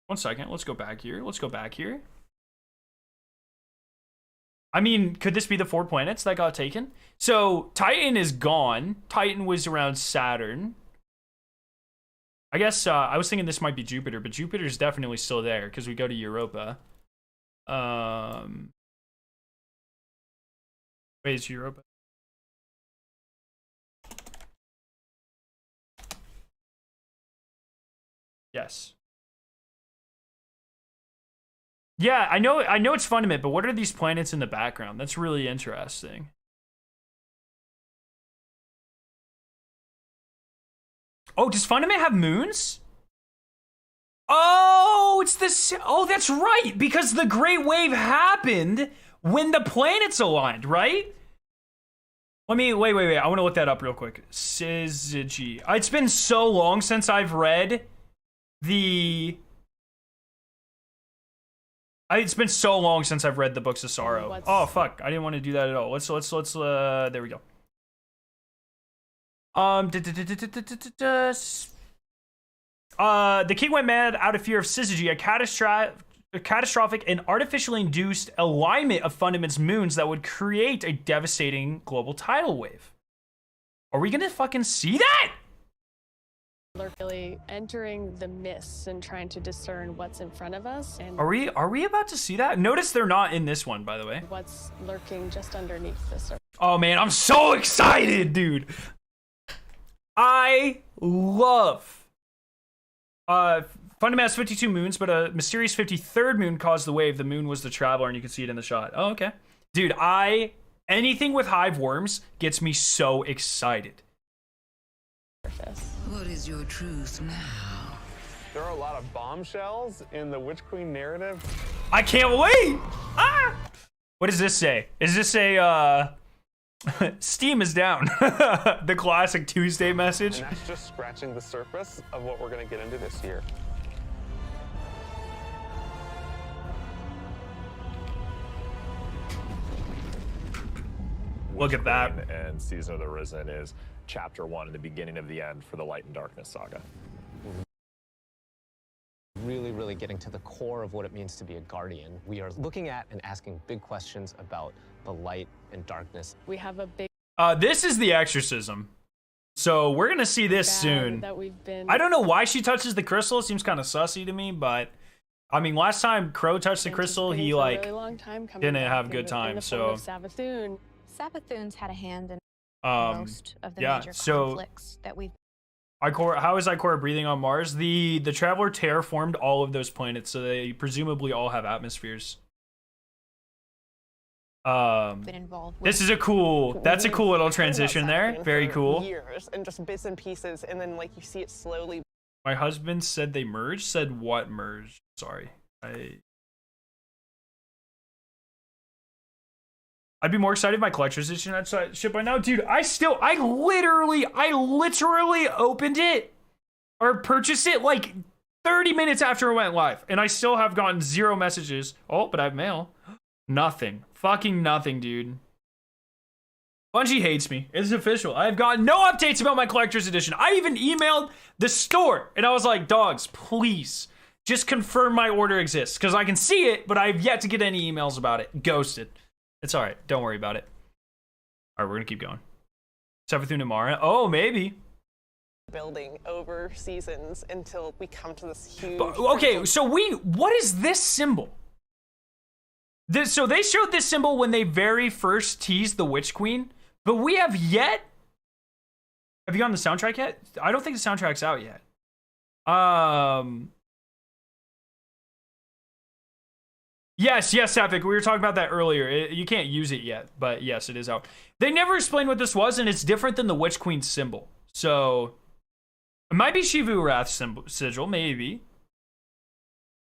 1 second, let's go back here. I mean, could this be the 4 planets that got taken? So Titan is gone. Titan was around Saturn. I guess I was thinking this might be Jupiter, but Jupiter's definitely still there because we go to Europa. Wait, is Europa? Yes. Yeah, I know it's Fundament, but what are these planets in the background? That's really interesting. Oh, does Fundament have moons? Oh, it's this. Oh, that's right, because the Great Wave happened when the planets aligned, right? Let me wait. I want to look that up real quick. Syzygy. It's been so long since I've read the. It's been so long since I've read the Books of Sorrow. Oh fuck! I didn't want to do that at all. Let's. There we go. The king went mad out of fear of Syzygy, a catastrophic and artificially induced alignment of Fundament's moons that would create a devastating global tidal wave. Are we gonna fucking see that? They're really entering the mists and trying to discern what's in front of us. And Are we about to see that? Notice they're not in this one, by the way. what's lurking just underneath the surface. Oh man, I'm so excited, dude. I love Fundament has 52 moons, but a mysterious 53rd moon caused the wave. The moon was the Traveler, and you can see it in the shot. Oh, okay. Dude, anything with hive worms gets me so excited. What is your truth now? There are a lot of bombshells in the Witch Queen narrative. I can't wait! Ah! What does this say? Is this a, Steam is down. The classic Tuesday message. And that's just scratching the surface of what we're going to get into this year. Look at that. And Season of the Risen is chapter 1 and the beginning of the end for the Light and Darkness saga. Really getting to the core of what it means to be a guardian. We are looking at and asking big questions about the light and darkness. We have a big This is the Exorcism. So we're gonna see this soon. that we've been. I don't know why she touches the crystal. It seems kind of sussy to me, but I mean, last time Crow touched the crystal, he for a like really long time coming didn't back have a in good the- time. in the So form of Savathun. Savathun's had a hand in most of the yeah. major So conflicts that we've. How is Ikora breathing on Mars? The Traveler terraformed all of those planets, so they presumably all have atmospheres. been involved with. This is a cool. That's a cool little transition there. Very cool. Years and just bits and pieces, and then like you see it slowly. My husband said they merged. Said what merged? Sorry. I'd be more excited if my collector's edition had ship by now. Dude, I literally opened it or purchased it like 30 minutes after it went live. And I still have gotten 0 messages. Oh, but I have mail. Nothing. Fucking nothing, dude. Bungie hates me. It's official. I've gotten no updates about my collector's edition. I even emailed the store and I was like, dogs, please just confirm my order exists. Because I can see it, but I've yet to get any emails about it. Ghosted. It's all right. Don't worry about it. All right, we're going to keep going. Savathun and Mara. Oh, maybe. Building over seasons until we come to this huge. Okay, so what is this symbol? So they showed this symbol when they very first teased the Witch Queen, but we have yet. Have you gotten the soundtrack yet? I don't think the soundtrack's out yet. Yes, Sapphic. We were talking about that earlier. You can't use it yet, but yes, it is out. They never explained what this was, and it's different than the Witch Queen symbol. So it might be Shivu Wrath sigil, maybe.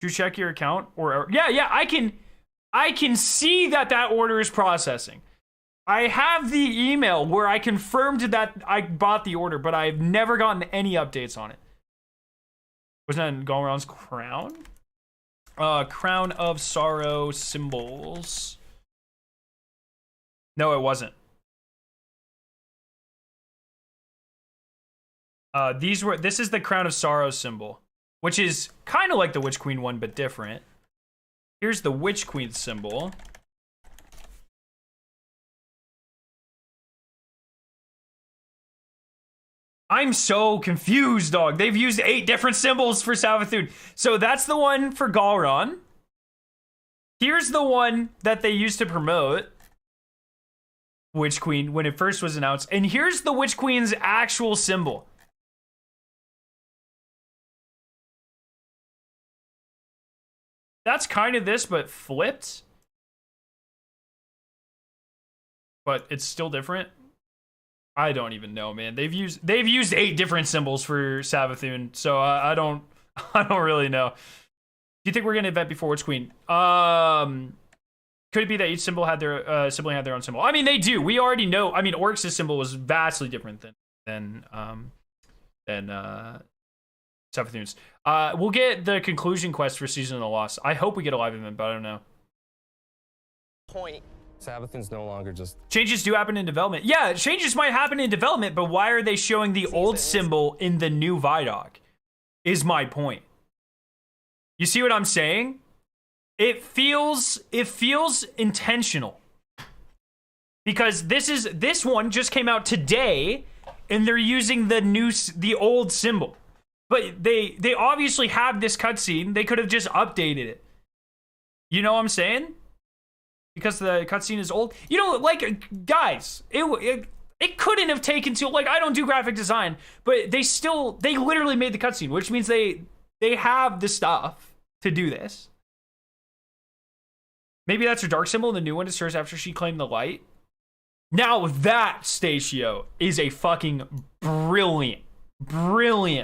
Did you check your account? Or yeah, I can see that order is processing. I have the email where I confirmed that I bought the order, but I've never gotten any updates on it. Wasn't that Galron's crown? Crown of Sorrow symbols. No, it wasn't. This is the Crown of Sorrow symbol, which is kind of like the Witch Queen one, but different. Here's the Witch Queen symbol. I'm so confused, dog. They've used 8 different symbols for Savathun. So that's the one for Galron. Here's the one that they used to promote Witch Queen when it first was announced. And here's the Witch Queen's actual symbol. That's kind of this, but flipped. But it's still different. I don't even know, man. They've used 8 different symbols for Savathun, so I don't really know. Do you think we're gonna event before Witch Queen? Could it be that each symbol had their sibling had their own symbol? I mean, they do. We already know. I mean, Oryx's symbol was vastly different than Savathun's. We'll get the conclusion quest for Season of the Lost. I hope we get a live event, but I don't know. Point. Savathun's no longer just... Changes do happen in development. Yeah, changes might happen in development, but why are they showing the old symbol in the new Vidoc? Is my point. You see what I'm saying? It feels intentional. Because this one just came out today, and they're using the old symbol. But they obviously have this cutscene. They could have just updated it. You know what I'm saying? Because the cutscene is old. You know, like, guys, it couldn't have taken too, like, I don't do graphic design, but they literally made the cutscene, which means they have the stuff to do this. Maybe that's her dark symbol, and the new one is hers after she claimed the light. Now that, Statio, is a fucking brilliant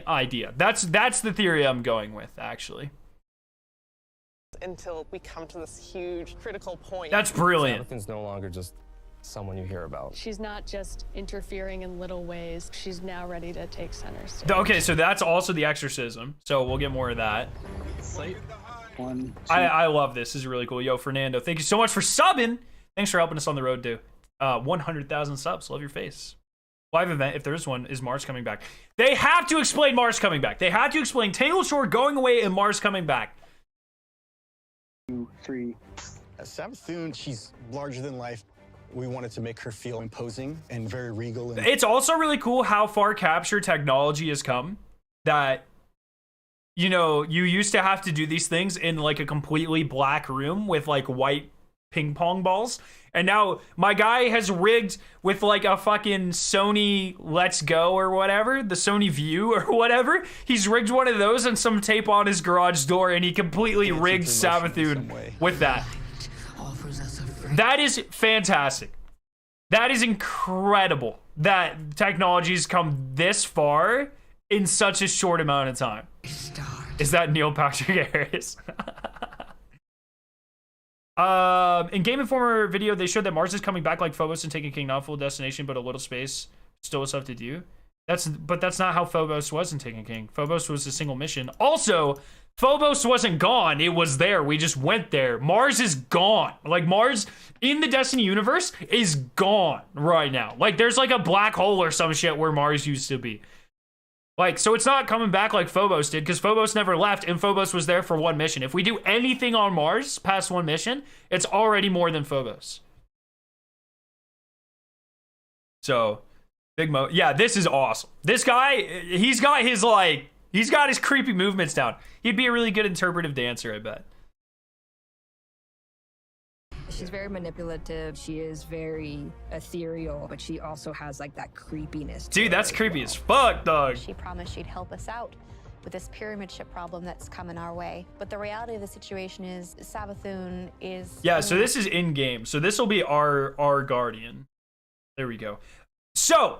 idea. That's the theory I'm going with, actually. Until we come to this huge critical point. That's brilliant. Savathun's no longer just someone you hear about. She's not just interfering in little ways. She's now ready to take center stage. Okay, so that's also the Exorcism. So we'll get more of that. One, two. I love this. This is really cool. Yo, Fernando, thank you so much for subbing. Thanks for helping us on the road to 100,000 subs. Love your face. Live event, if there is one, is Mars coming back. They have to explain Mars coming back. They had to explain Tangled Shore going away and Mars coming back. 2, 3. Savathun, she's larger than life. We wanted to make her feel imposing and very regal. And it's also really cool how far capture technology has come. That, you know, you used to have to do these things in like a completely black room with like white ping pong balls. And now my guy has rigged with like a fucking Sony Let's Go or whatever, the Sony View or whatever. He's rigged one of those and some tape on his garage door, and he completely rigged Savathun with that. That is fantastic. That is incredible that technology's come this far in such a short amount of time. Is that Neil Patrick Harris? In Game Informer video, they showed that Mars is coming back like Phobos and taking King, not full destination, but a little space. Still stuff to do. But that's not how Phobos was in Taken King. Phobos was a single mission. Also, Phobos wasn't gone. It was there. We just went there. Mars is gone. Like, Mars in the Destiny universe is gone right now. Like, there's like a black hole or some shit where Mars used to be. Like, so it's not coming back like Phobos did, because Phobos never left, and Phobos was there for one mission. If we do anything on Mars past one mission, it's already more than Phobos. So, Big Mo. Yeah, this is awesome. This guy, he's got his creepy movements down. He'd be a really good interpretive dancer, I bet. She's very manipulative. She is very ethereal, but she also has like that creepiness. Dude, that's creepy as fuck, dog. She promised she'd help us out with this pyramid ship problem that's coming our way. But the reality of the situation is Savathun is... Yeah, so this is in-game. So this will be our guardian. There we go. So,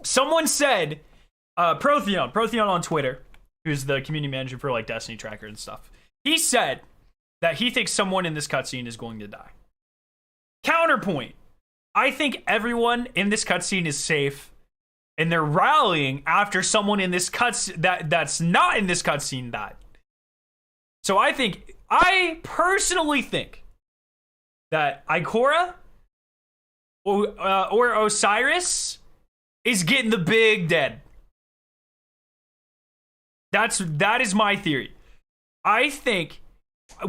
someone said, Protheon on Twitter, who's the community manager for like Destiny Tracker and stuff, he said that he thinks someone in this cutscene is going to die. Counterpoint, I think everyone in this cutscene is safe, and they're rallying after someone in this that's not in this cutscene died. So I personally think that Ikora or Osiris is getting the big dead. That is my theory. I think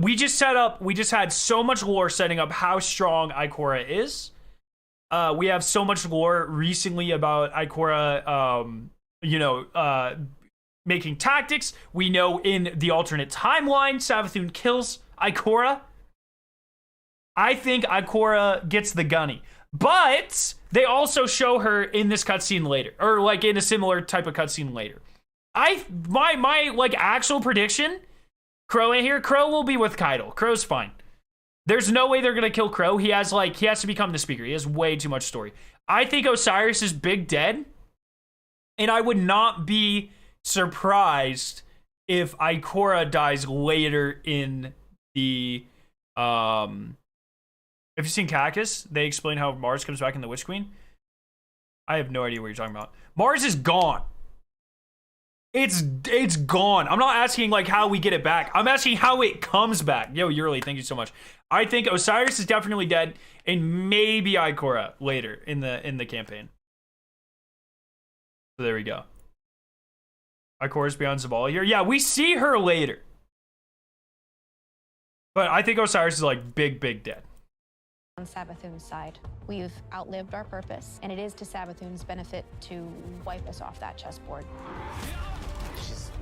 we just had so much lore setting up how strong Ikora is. We have so much lore recently about Ikora, making tactics. We know in the alternate timeline, Savathun kills Ikora. I think Ikora gets the gunny. But they also show her in this cutscene later, or like in a similar type of cutscene later. My like actual prediction, Crow in here. Crow will be with Keitel. Crow's fine. There's no way they're gonna kill Crow. He has to become the speaker. He has way too much story. I think Osiris is big dead, and I would not be surprised if Ikora dies later in the Have you seen Cactus? They explain how Mars comes back in the Witch Queen. I have no idea what you're talking about. Mars is gone. It's gone. I'm not asking like how we get it back. I'm asking how it comes back. Yo, Yurley, thank you so much. I think Osiris is definitely dead, and maybe Ikora later in the campaign. So there we go. Ikora's beyond Zavala here. Yeah, we see her later. But I think Osiris is like big dead. On Savathun's side, we've outlived our purpose, and it is to Savathun's benefit to wipe us off that chessboard.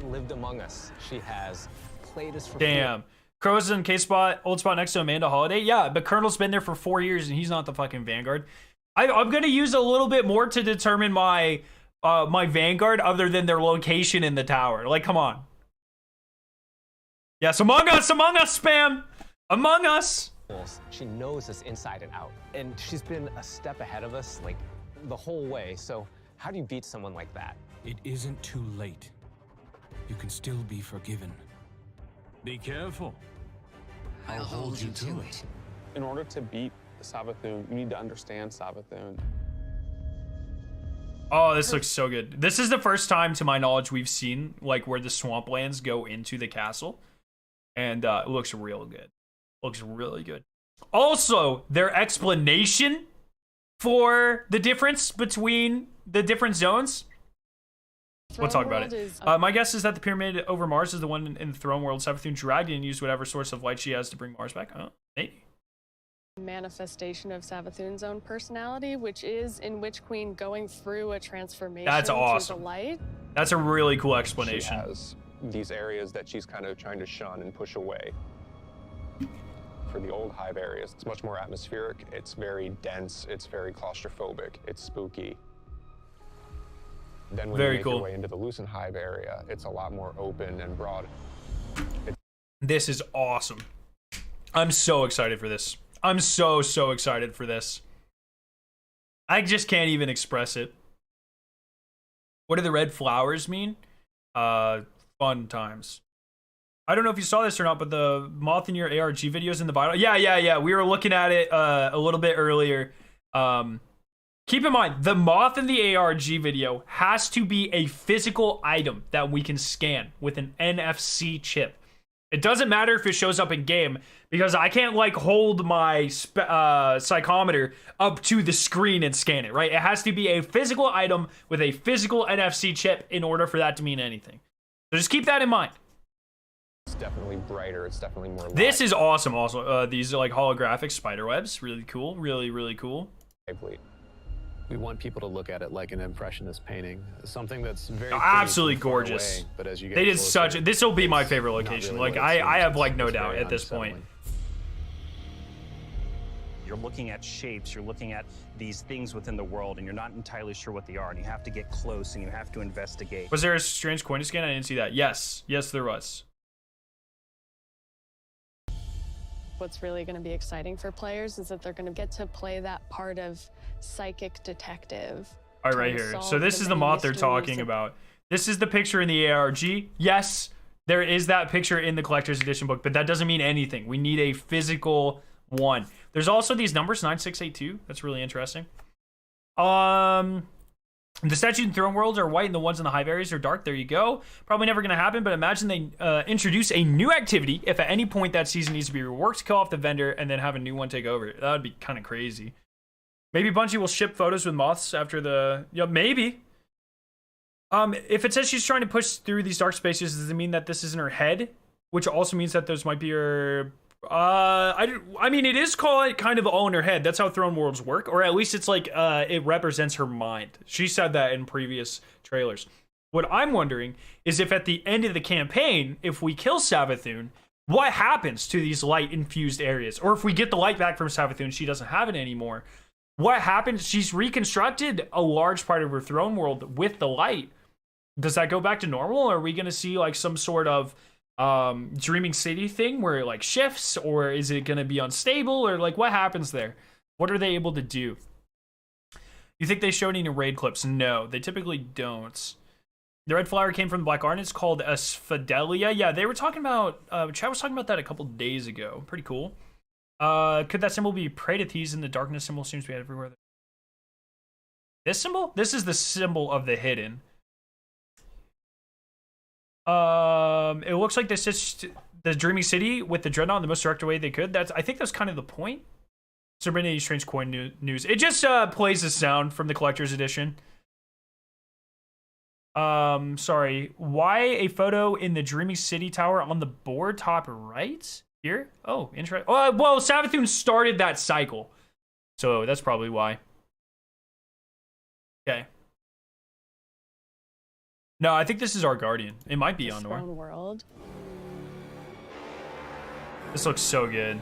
lived among us. She has played us for Damn. Crow's in K-spot, old spot next to Amanda Holiday. Yeah, but Colonel's been there for 4 years and he's not the fucking Vanguard. I'm gonna use a little bit more to determine my my Vanguard other than their location in the tower. Like, come on. Yes, Among Us spam! Among Us! She knows us inside and out. And she's been a step ahead of us, like, the whole way. So how do you beat someone like that? It isn't too late. You can still be forgiven. Be careful. I'll hold you to it. In order to beat Savathun, you need to understand Savathun. Oh, this looks so good. This is the first time, to my knowledge, we've seen like where the swamplands go into the castle. And it looks real good. Looks really good. Also, their explanation for the difference between the different zones. We'll talk about it. My guess is that the pyramid over Mars is the one in the throne world. Savathun dragged and used whatever source of light she has to bring Mars back. Oh, maybe. Manifestation of Savathun's own personality, which is in Witch Queen going through a transformation. That's awesome. To the light. That's a really cool explanation. She has these areas that she's kind of trying to shun and push away. For the old Hive areas, it's much more atmospheric, it's very dense, it's very claustrophobic, it's spooky. Then when you make your way into the Lucid Hive area, it's a lot more open and broad. This is awesome. I'm so excited for this. I'm so excited for this. I just can't even express it. What do the red flowers mean? Fun times. I don't know if you saw this or not, but the moth in your ARG videos in the vital. Yeah. We were looking at it a little bit earlier. Keep in mind, the moth in the ARG video has to be a physical item that we can scan with an NFC chip. It doesn't matter if it shows up in game, because I can't like hold my psychometer up to the screen and scan it, right? It has to be a physical item with a physical NFC chip in order for that to mean anything. So just keep that in mind. It's definitely brighter, it's definitely more light. This is awesome also. These are like holographic spider webs. Really cool. Really cool. We want people to look at it like an impressionist painting, something that's very absolutely gorgeous. Away, but as you get they did closer, such. This will be my favorite location. Really like I have like no doubt at this point. You're looking at shapes, you're looking at these things within the world, and you're not entirely sure what they are, and you have to get close and you have to investigate. Was there a strange coin to scan? I didn't see that. Yes, there was. What's really going to be exciting for players is that they're going to get to play that part of psychic detective. All right, right here. So this is the moth they're talking about. This is the picture in the ARG. Yes, there is that picture in the collector's edition book, but that doesn't mean anything. We need a physical one. There's also these numbers 9682. That's really interesting. The statues in Throne Worlds are white and the ones in the Hive areas are dark. There you go. Probably never going to happen, but imagine they introduce a new activity if at any point that season needs to be reworked, kill off the vendor, and then have a new one take over. That would be kind of crazy. Maybe Bungie will ship photos with moths after the... Yeah, maybe. If it says she's trying to push through these dark spaces, does it mean that this is in her head? Which also means that those might be her... I mean, it is called kind of all in her head. That's how Throne Worlds work. Or at least it's like it represents her mind. She said that in previous trailers. What I'm wondering is if at the end of the campaign, if we kill Savathun, what happens to these light-infused areas? Or if we get the light back from Savathun, she doesn't have it anymore. What happens? She's reconstructed a large part of her Throne World with the light. Does that go back to normal? Or are we going to see like some sort of Dreaming City thing where it like shifts, or is it going to be unstable, or like what happens there? What are they able to do? You think they showed any raid clips? No, they typically don't. The red flower came from the black garden. It's called Asphadelia. Yeah, they were talking about Chad was talking about that a couple days ago. Pretty cool. Could that symbol be Praedythes? And the darkness symbol seems to be everywhere. This symbol? This is the symbol of the hidden. It looks like this is the Dreaming City with the Dreadnought in the most direct way they could. I think that's kind of the point. So been any strange coin news? It just plays the sound from the collector's edition. Sorry. Why a photo in the Dreaming City tower on the board top right? Here? Oh, interesting. Oh, well, Savathun started that cycle. So that's probably why. Okay. No, I think this is our Guardian. It might be on Throne World. This looks so good.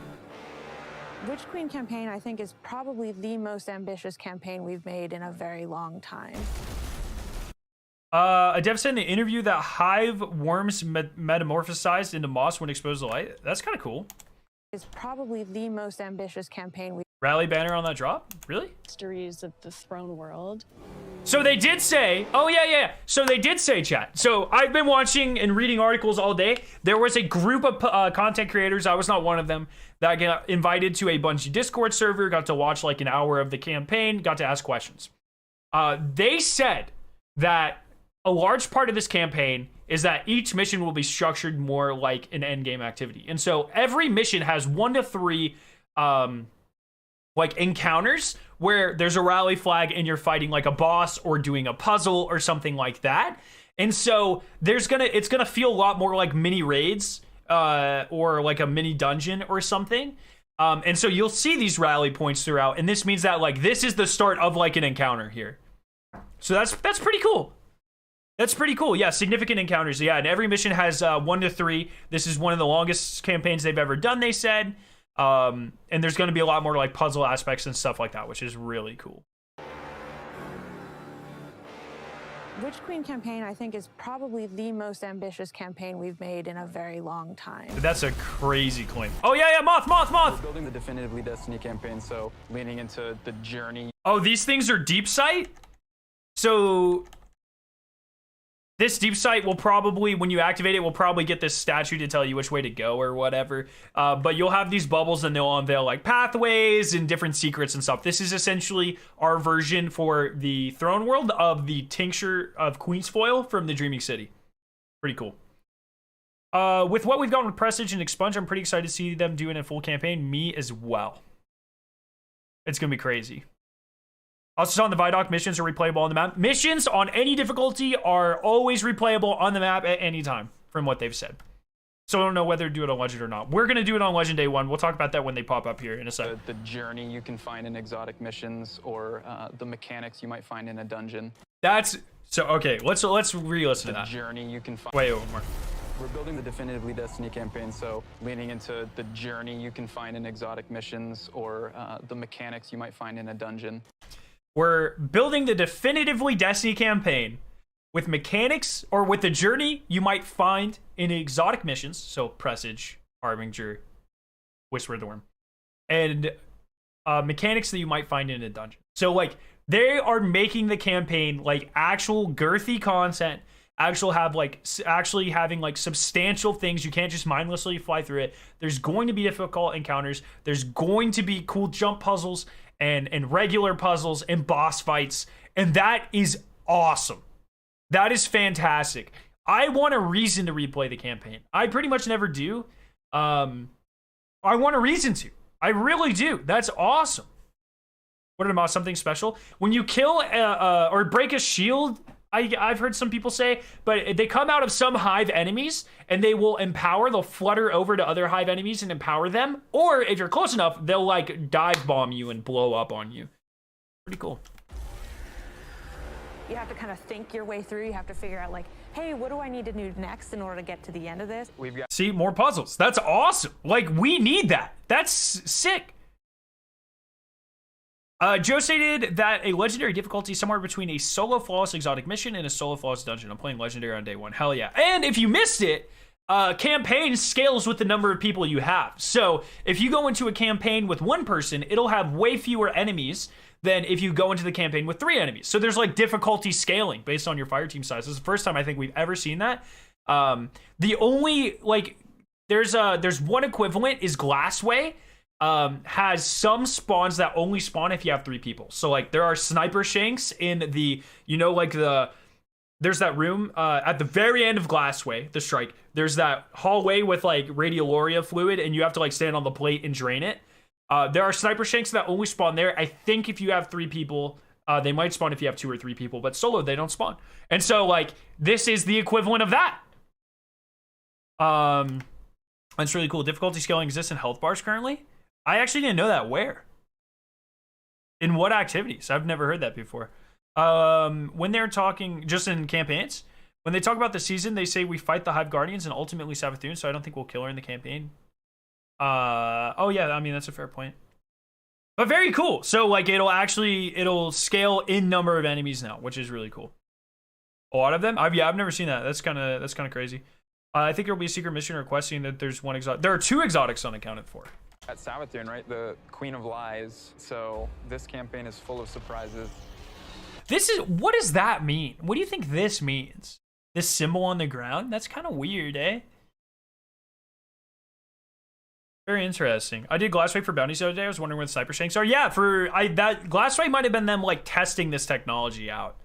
Witch Queen campaign, I think, is probably the most ambitious campaign we've made in a very long time. A dev said in the interview that hive worms metamorphosized into moss when exposed to light. That's kind of cool. It's probably the most ambitious campaign we. Rally banner on that drop? Really? Mysteries of the Throne World. So they did say, oh yeah. So they did say, chat. So I've been watching and reading articles all day. There was a group of content creators, I was not one of them, that got invited to a Bungie Discord server, got to watch like an hour of the campaign, got to ask questions. They said that a large part of this campaign is that each mission will be structured more like an endgame activity. And so every mission has 1 to 3 like encounters where there's a rally flag and you're fighting like a boss or doing a puzzle or something like that. And so it's gonna feel a lot more like mini raids or like a mini dungeon or something. And so you'll see these rally points throughout, and this means that like this is the start of like an encounter here. So that's pretty cool. That's pretty cool. Yeah, significant encounters. Yeah, and every mission has 1 to 3. This is one of the longest campaigns they've ever done, they said. And there's going to be a lot more like puzzle aspects and stuff like that, which is really cool. Witch Queen campaign, I think, is probably the most ambitious campaign we've made in a very long time. That's a crazy claim. Oh yeah, Moth. We're building the definitively Destiny campaign, so leaning into the journey. Oh, these things are deep sight? So this deep sight will probably, when you activate it, will probably get this statue to tell you which way to go or whatever. But you'll have these bubbles and they'll unveil like pathways and different secrets and stuff. This is essentially our version for the Throne World of the tincture of Queen's Foil from the Dreaming City. Pretty cool. With what we've got with Prestige and Expunge, I'm pretty excited to see them doing a full campaign. Me as well. It's going to be crazy. Also, on the Vidoc, missions are replayable on the map. Missions on any difficulty are always replayable on the map at any time, from what they've said. So I don't know whether to do it on Legend or not. We're going to do it on Legend Day 1. We'll talk about that when they pop up here in a second. The journey you can find in exotic missions, or the mechanics you might find in a dungeon. That's... So, okay, let's re-listen to that. The journey you can find... Wait, one more. We're building the definitively Destiny campaign, so leaning into the journey you can find in exotic missions, or the mechanics you might find in a dungeon. We're building the definitively Destiny campaign with mechanics, or with the journey you might find in exotic missions. So Presage, Harbinger, Whisper of the Worm, and mechanics that you might find in a dungeon. So like they are making the campaign like actual girthy content, actually having like substantial things. You can't just mindlessly fly through it. There's going to be difficult encounters. There's going to be cool jump puzzles and regular puzzles and boss fights. And that is awesome. That is fantastic. I want a reason to replay the campaign. I pretty much never do. I want a reason to. I really do. That's awesome. What about something special? When you kill or break a shield, I've heard some people say, but they come out of some Hive enemies and they will empower, they'll flutter over to other Hive enemies and empower them. Or if you're close enough, they'll like dive bomb you and blow up on you. Pretty cool. You have to kind of think your way through. You have to figure out like, hey, what do I need to do next in order to get to the end of this? We've got See, more puzzles. That's awesome. Like, we need that. That's sick. Joe stated that a legendary difficulty is somewhere between a solo flawless exotic mission and a solo flawless dungeon. I'm playing legendary on day 1. Hell yeah. And if you missed it, campaign scales with the number of people you have. So if you go into a campaign with 1 person, it'll have way fewer enemies than if you go into the campaign with 3 enemies. So there's like difficulty scaling based on your fire team size. This is the first time I think we've ever seen that. The only like there's one equivalent is Glassway. Has some spawns that only spawn if you have 3 people. So like there are sniper shanks in the, you know, like there's that room at the very end of Glassway, the strike. There's that hallway with like radioloria fluid and you have to like stand on the plate and drain it. There are sniper shanks that only spawn there. I think if you have 3 people, they might spawn if you have 2 or 3 people, but solo they don't spawn. And so like this is the equivalent of that. That's really cool. Difficulty scaling exists in health bars currently. I actually didn't know that. Where? In what activities? I've never heard that before. When they're talking just in campaigns, When they talk about the season, they say we fight the Hive Guardians and ultimately Savathun, so I don't think we'll kill her in the campaign. Oh yeah, I mean, that's a fair point. But very cool. So like it'll scale in number of enemies now, which is really cool. A lot of them? I've never seen that. That's kind of crazy. I think there'll be a secret mission requesting that there's one exotic. There are 2 exotics unaccounted for. At Savathun, right? The Queen of Lies. So this campaign is full of surprises. What does that mean? What do you think this means? This symbol on the ground? That's kind of weird, eh? Very interesting. I did Glassway for bounties the other day. I was wondering where the sniper shanks are. Yeah, that Glassway might have been them like testing this technology out.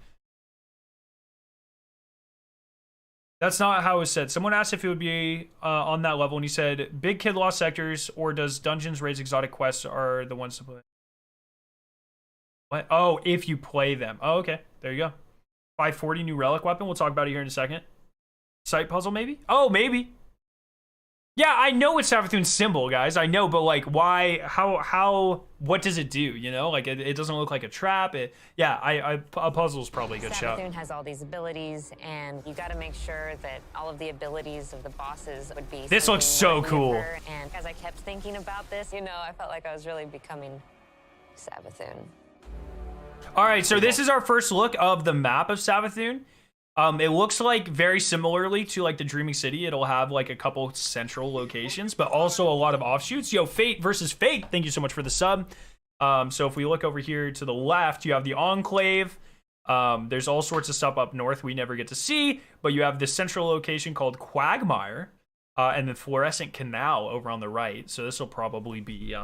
That's not how it was said. Someone asked if it would be on that level, and he said, "Big Kid Lost Sectors or does Dungeons raise exotic quests are the ones to play?" What? Oh, if you play them. Oh, okay. There you go. 540 new relic weapon. We'll talk about it here in a second. Sight puzzle, maybe? Oh, maybe. Yeah, I know it's Savathun's symbol, guys. I know, but like, why? How? What does it do? You know, like it doesn't look like a trap. A puzzle's probably a good shout. Savathun has all these abilities, and you got to make sure that all of the abilities of the bosses would be. This looks so cool. And as I kept thinking about this, you know, I felt like I was really becoming Savathun. All right, so this is our first look of the map of Savathun. It looks like very similarly to like the Dreaming City. It'll have like a couple central locations, but also a lot of offshoots. Yo, Fate versus Fate. Thank you so much for the sub. So if we look over here to the left, you have the Enclave. There's all sorts of stuff up north we never get to see, but you have this central location called Quagmire, and the Fluorescent Canal over on the right. So this will probably be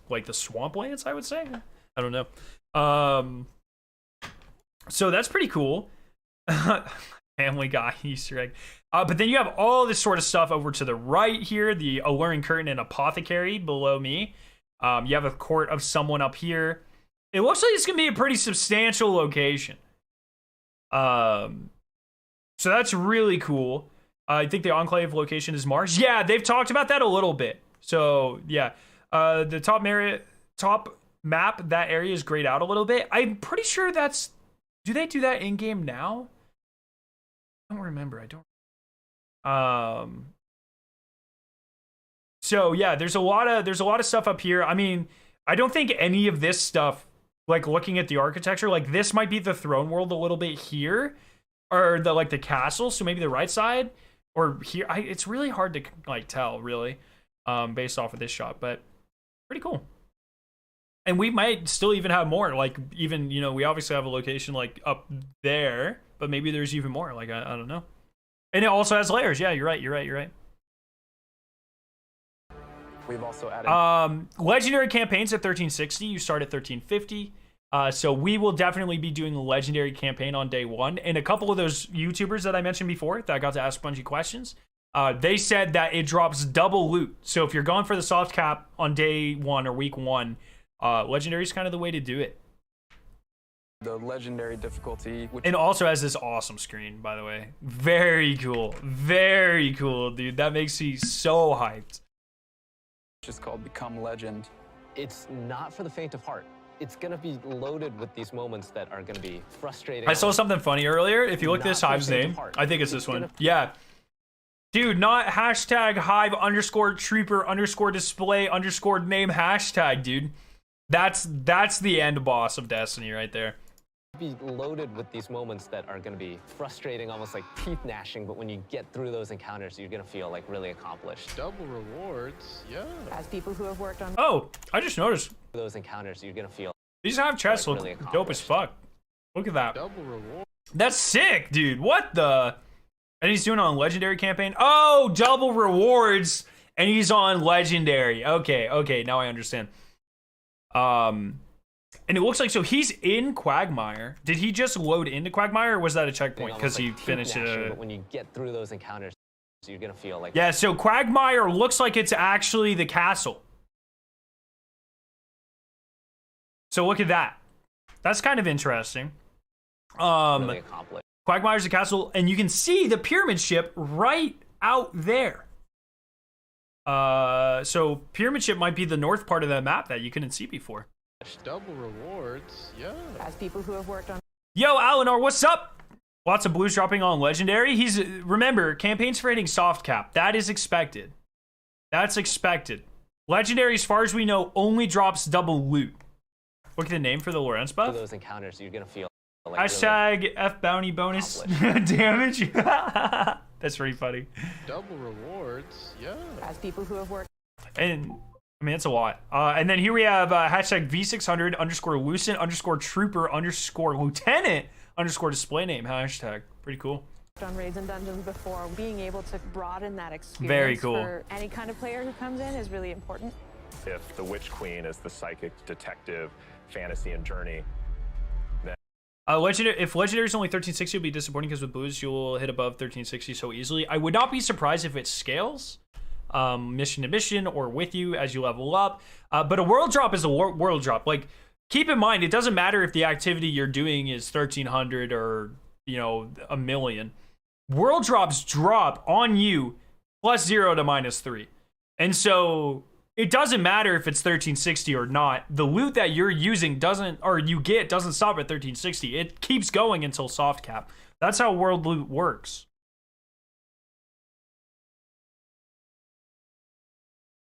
like the Swamplands, I would say. I don't know. So that's pretty cool. Family Guy Easter egg. But then you have all this sort of stuff over to the right here, the Alluring Curtain and Apothecary below me. You have a court of someone up here. It looks like it's gonna be a pretty substantial location. So that's really cool. I think the Enclave location is Mars. Yeah, they've talked about that a little bit. So yeah, the top map, that area is grayed out a little bit. I'm pretty sure that's. Do they do that in game now? I don't remember. So yeah, there's a lot of stuff up here. I mean, I don't think any of this stuff, like looking at the architecture, like this might be the throne world a little bit here, or the castle. So maybe the right side or here. It's really hard to like tell really, based off of this shot, but pretty cool. And we might still even have more, like even, you know, we obviously have a location like up there, but maybe there's even more, like, I don't know. And it also has layers. Yeah, you're right. We've also added legendary campaigns at 1360. You start at 1350. So we will definitely be doing a legendary campaign on day 1. And a couple of those YouTubers that I mentioned before that I got to ask Spongy questions, they said that it drops double loot. So if you're going for the soft cap on day 1 or week 1, legendary is kind of the way to do it. The legendary difficulty, and also has this awesome screen, by the way. Very cool, dude. That makes me so hyped. It's just called Become Legend. It's not for the faint of heart. It's gonna be loaded with these moments that are gonna be frustrating. I saw something funny earlier. If you look at this Hive's name, I think it's this one. Yeah. Dude, not hashtag Hive _Trooper _display _name hashtag, dude. That's the end boss of Destiny right there. Be loaded with these moments that are going to be frustrating, almost like teeth gnashing, but when you get through those encounters, you're going to feel like really accomplished. Double rewards, yeah. As people who have worked on. Oh, I just noticed. Those encounters, you're going to feel. These Hive chests like look really dope as fuck. Look at that. Double reward. That's sick, dude. What the? And he's doing it on legendary campaign. Oh, double rewards, and he's on legendary. Okay, now I understand. And it looks like, so he's in Quagmire. Did he just load into Quagmire, or was that a checkpoint? Because he finished it. But when you get through those encounters, you're gonna feel like. Yeah, so Quagmire looks like it's actually the castle. So look at that. That's kind of interesting. Really accomplished. Quagmire's the castle, and you can see the pyramid ship right out there. So pyramid ship might be the north part of the map that you couldn't see before. Double rewards, yeah. As people who have worked on. Yo, Alenor, what's up? Lots of blues dropping on legendary. Remember, campaigns for hitting soft cap. That is expected. That's expected. Legendary, as far as we know, only drops double loot. Look at the name for the Lorenz buff. For those encounters, you're gonna feel like Hashtag F bounty bonus damage. That's pretty funny. Double rewards, yeah. As people who have worked. And I mean, it's a lot. And then here we have hashtag V600 underscore Lucid underscore Trooper underscore Lieutenant underscore display name hashtag. Pretty cool. On raids and dungeons before, being able to broaden that experience Very cool. for any kind of player who comes in is really important. If the Witch Queen is the psychic, detective, fantasy, and journey, then if legendary is only 1360, it'll be disappointing because with blues you'll hit above 1360 so easily. I would not be surprised if it scales mission to mission or with you as you level up. But a world drop is a world drop. Like, keep in mind, it doesn't matter if the activity you're doing is 1300 or, you know, a million. World drops drop on you +0 to -3. And so it doesn't matter if it's 1360 or not. The loot that you're using doesn't stop at 1360. It keeps going until soft cap. That's how world loot works.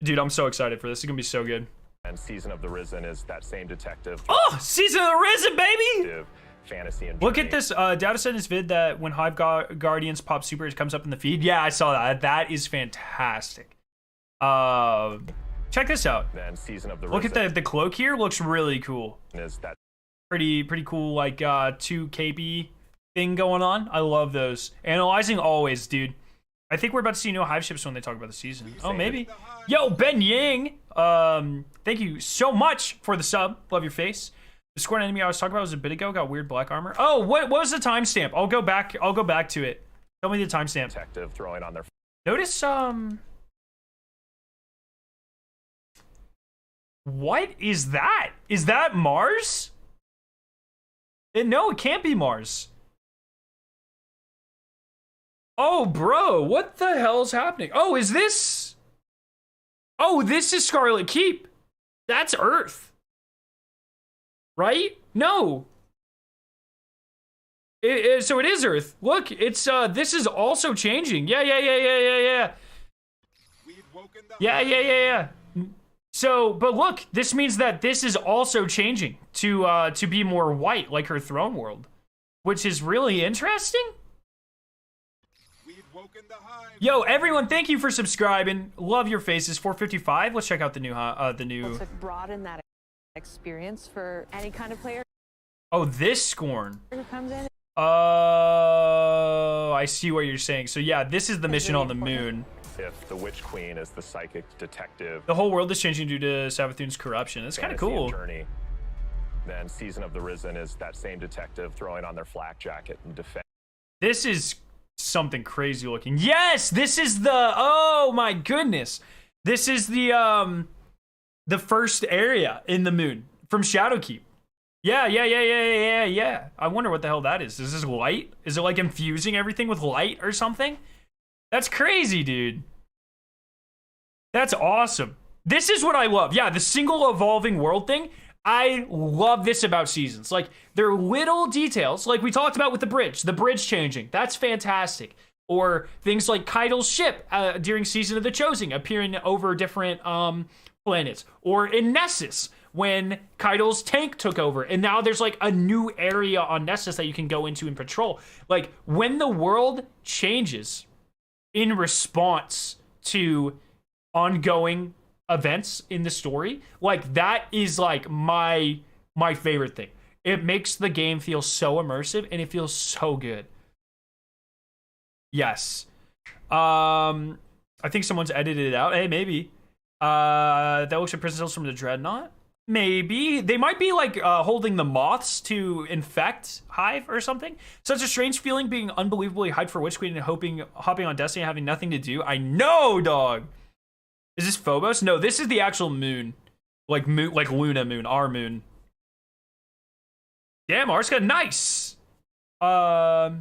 Dude, I'm so excited for this. It's gonna be so good. and Season of the Risen is that same detective. Oh, Season of the Risen, baby! Fantasy and look at this. Data said in his vid that when Hive Guardians pop super, it comes up in the feed. Yeah, I saw that. That is fantastic. Check this out. Then Season of the Look Risen at the cloak here. Looks really cool. is that Pretty cool, like 2 KP thing going on. I love those. Analyzing always, dude. I think we're about to see new Hive ships when they talk about the season. Oh, maybe. Yo, Ben Yang. Thank you so much for the sub. Love your face. The squad enemy I was talking about was a bit ago. Got weird black armor. Oh, what was the timestamp? I'll go back to it. Tell me the timestamp. detective throwing on their Notice what is that? Is that Mars? No, it can't be Mars. Oh, bro, what the hell's happening? Oh, is this? Oh, this is Scarlet Keep. That's Earth. Right? No. So it is Earth. Look, it's this is also changing. Yeah. Yeah. So, but look, this means that this is also changing to be more white, like her throne world, which is really interesting. Yo, everyone, thank you for subscribing. Love your faces. 455. Let's check out the new To broaden that experience for any kind of player Oh, this Scorn. who comes in. Oh, I see what you're saying. So yeah, this is the mission on the moon. If the Witch Queen is the psychic detective, The whole world is changing due to Savathun's corruption. It's kind of fantasy and cool. journey, then Season of the Risen is that same detective throwing on their flak jacket and defend. This is something crazy looking. Yes, this is the, oh my goodness. This is the first area in the moon from Shadowkeep. Yeah. I wonder what the hell that is. Is this light? Is it like infusing everything with light or something? That's crazy, dude. That's awesome. This is what I love. Yeah, the single evolving world thing. I love this about seasons. Like, they're little details, like we talked about with the bridge changing. That's fantastic. Or things like Kaido's ship during Season of the Chosen appearing over different planets. Or in Nessus, when Kaido's tank took over, and now there's like a new area on Nessus that you can go into and patrol. Like, when the world changes in response to ongoing events in the story, like, that is like my favorite thing. It makes the game feel so immersive and it feels so good. Yes. I think someone's edited it out. Hey, maybe. That looks like Prison Hills from the Dreadnought. Maybe. They might be like holding the moths to infect Hive or something. Such a strange feeling being unbelievably hyped for Witch Queen and hopping on Destiny and having nothing to do. I know, dog. Is this Phobos? No, this is the actual moon. Like Luna moon, our moon. Damn, Arska, nice. All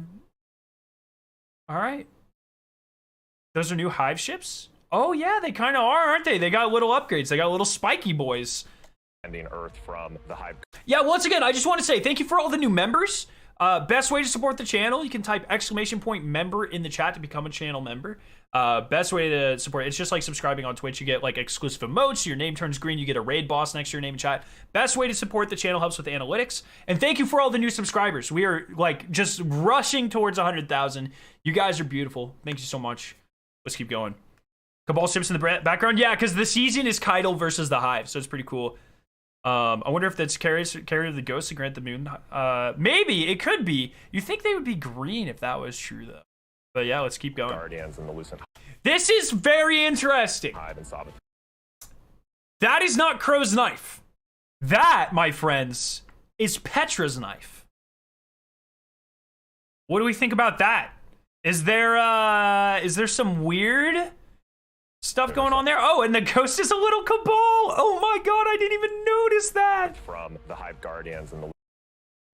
right. Those are new Hive ships? Oh yeah, they kind of are, aren't they? They got little upgrades. They got little spiky boys. Earth from the Hive. Yeah, once again, I just want to say thank you for all the new members. Best way to support the channel, you can type !member in the chat to become a channel member. Best way to support it's just like subscribing on Twitch. You get like exclusive emotes, your name turns green, you get a raid boss next to your name in chat. Best way to support the channel, helps with analytics. And thank you for all the new subscribers. We are like just rushing towards 100,000. You guys are beautiful. Thank you so much. Let's keep going. Cabal ships in the background. Yeah, because the season is Keitel versus the Hive, so it's pretty cool. I wonder if that's carrier of the ghost to grant the moon. Maybe it could be. You think they would be green if that was true though. But yeah, let's keep going. Guardians and the Lucid This is very interesting. Hive and Savathun. That is not Crow's knife. That, my friends, is Petra's knife. What do we think about that? Is there some weird stuff going on there? Oh, and the ghost is a little Cabal. Oh my god, I didn't even notice that. From the Hive Guardians and the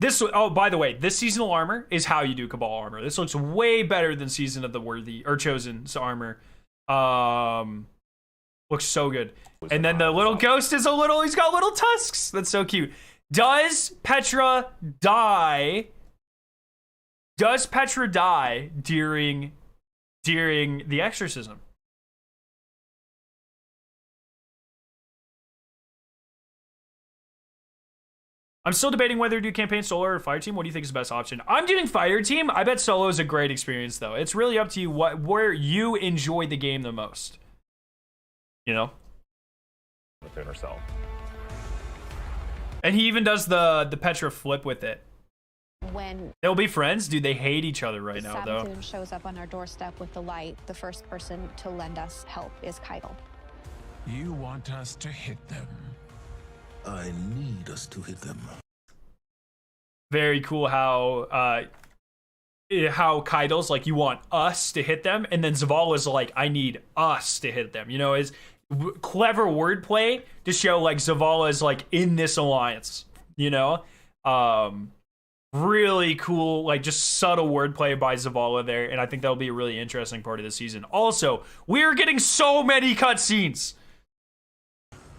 this, oh, by the way, this seasonal armor is how you do Cabal armor. This looks way better than Season of the Worthy or Chosen's armor. Looks so good. And then the little ghost is he's got little tusks. That's so cute. Does Petra die? Does Petra die during the exorcism? I'm still debating whether to do campaign solo or fire team. What do you think is the best option? I'm doing fire team. I bet solo is a great experience though. It's really up to you where you enjoy the game the most. You know? Within herself. And he even does the Petra flip with it. When they'll be friends, dude, they hate each other right now though. Savathun shows up on our doorstep with the light, the first person to lend us help is Keitel. You want us to hit them. I need us to hit them. Very cool how Keitel's like, you want us to hit them, and then Zavala's like, I need us to hit them. You know, is clever wordplay to show like Zavala is like in this alliance. You know, really cool, like just subtle wordplay by Zavala there, and I think that'll be a really interesting part of the season. Also, we're getting so many cutscenes.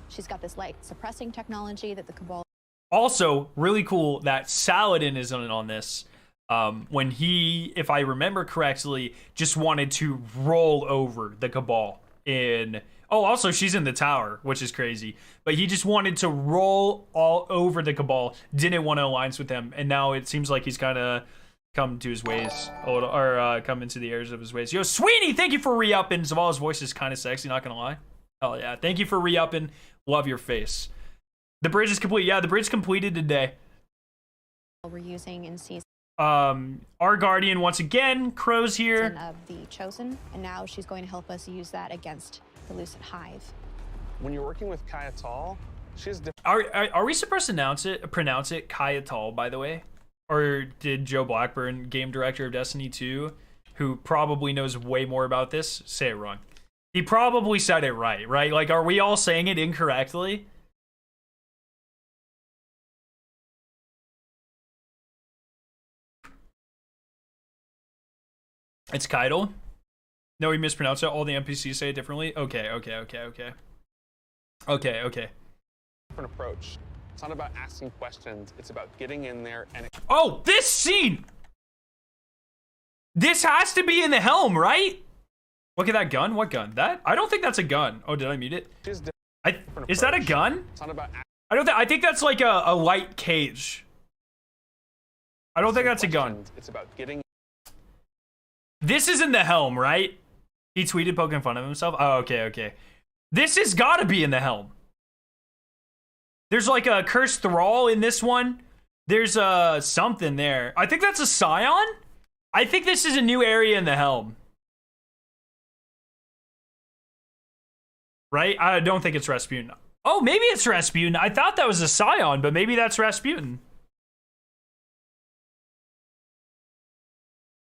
She's got this light suppressing technology that the Cabal. Also, really cool that Saladin is on this. When he, if I remember correctly, just wanted to roll over the Cabal in. Oh, also she's in the tower, which is crazy. But he just wanted to roll all over the Cabal. Didn't want to alliance with them, and now it seems like he's kind of come to his ways, or come into the airs of his ways. Yo, Sweeney, thank you for re-upping. Zavala's voice is kind of sexy, not gonna lie. Oh yeah, thank you for re-upping. Love your face. The bridge is complete. Yeah, the bridge completed today. We're using in season. Our guardian once again. Crow's here. Of the Chosen, and now she's going to help us use that against the Lucid Hive. When you're working with Kayatal, she's. Are we supposed to pronounce it Kayatal? By the way, or did Joe Blackburn, game director of Destiny 2, who probably knows way more about this, say it wrong? He probably said it right? Like, are we all saying it incorrectly? It's Keitel? No, he mispronounced it. All the NPCs say it differently? Okay. Different approach. It's not about asking questions. It's about getting in there and. Oh, this scene! This has to be in the helm, right? Look at that gun. What gun? That? I don't think that's a gun. Oh, did I mute it? Is that a gun? It's not about. I think that's like a light cage. I don't think that's a gun. It's about getting. This is in the helm, right? He tweeted poking fun of himself. Oh, okay. This has got to be in the helm. There's like a cursed thrall in this one. There's something there. I think that's a scion. I think this is a new area in the helm. Right? I don't think it's Rasputin. Oh, maybe it's Rasputin. I thought that was a scion, but maybe that's Rasputin.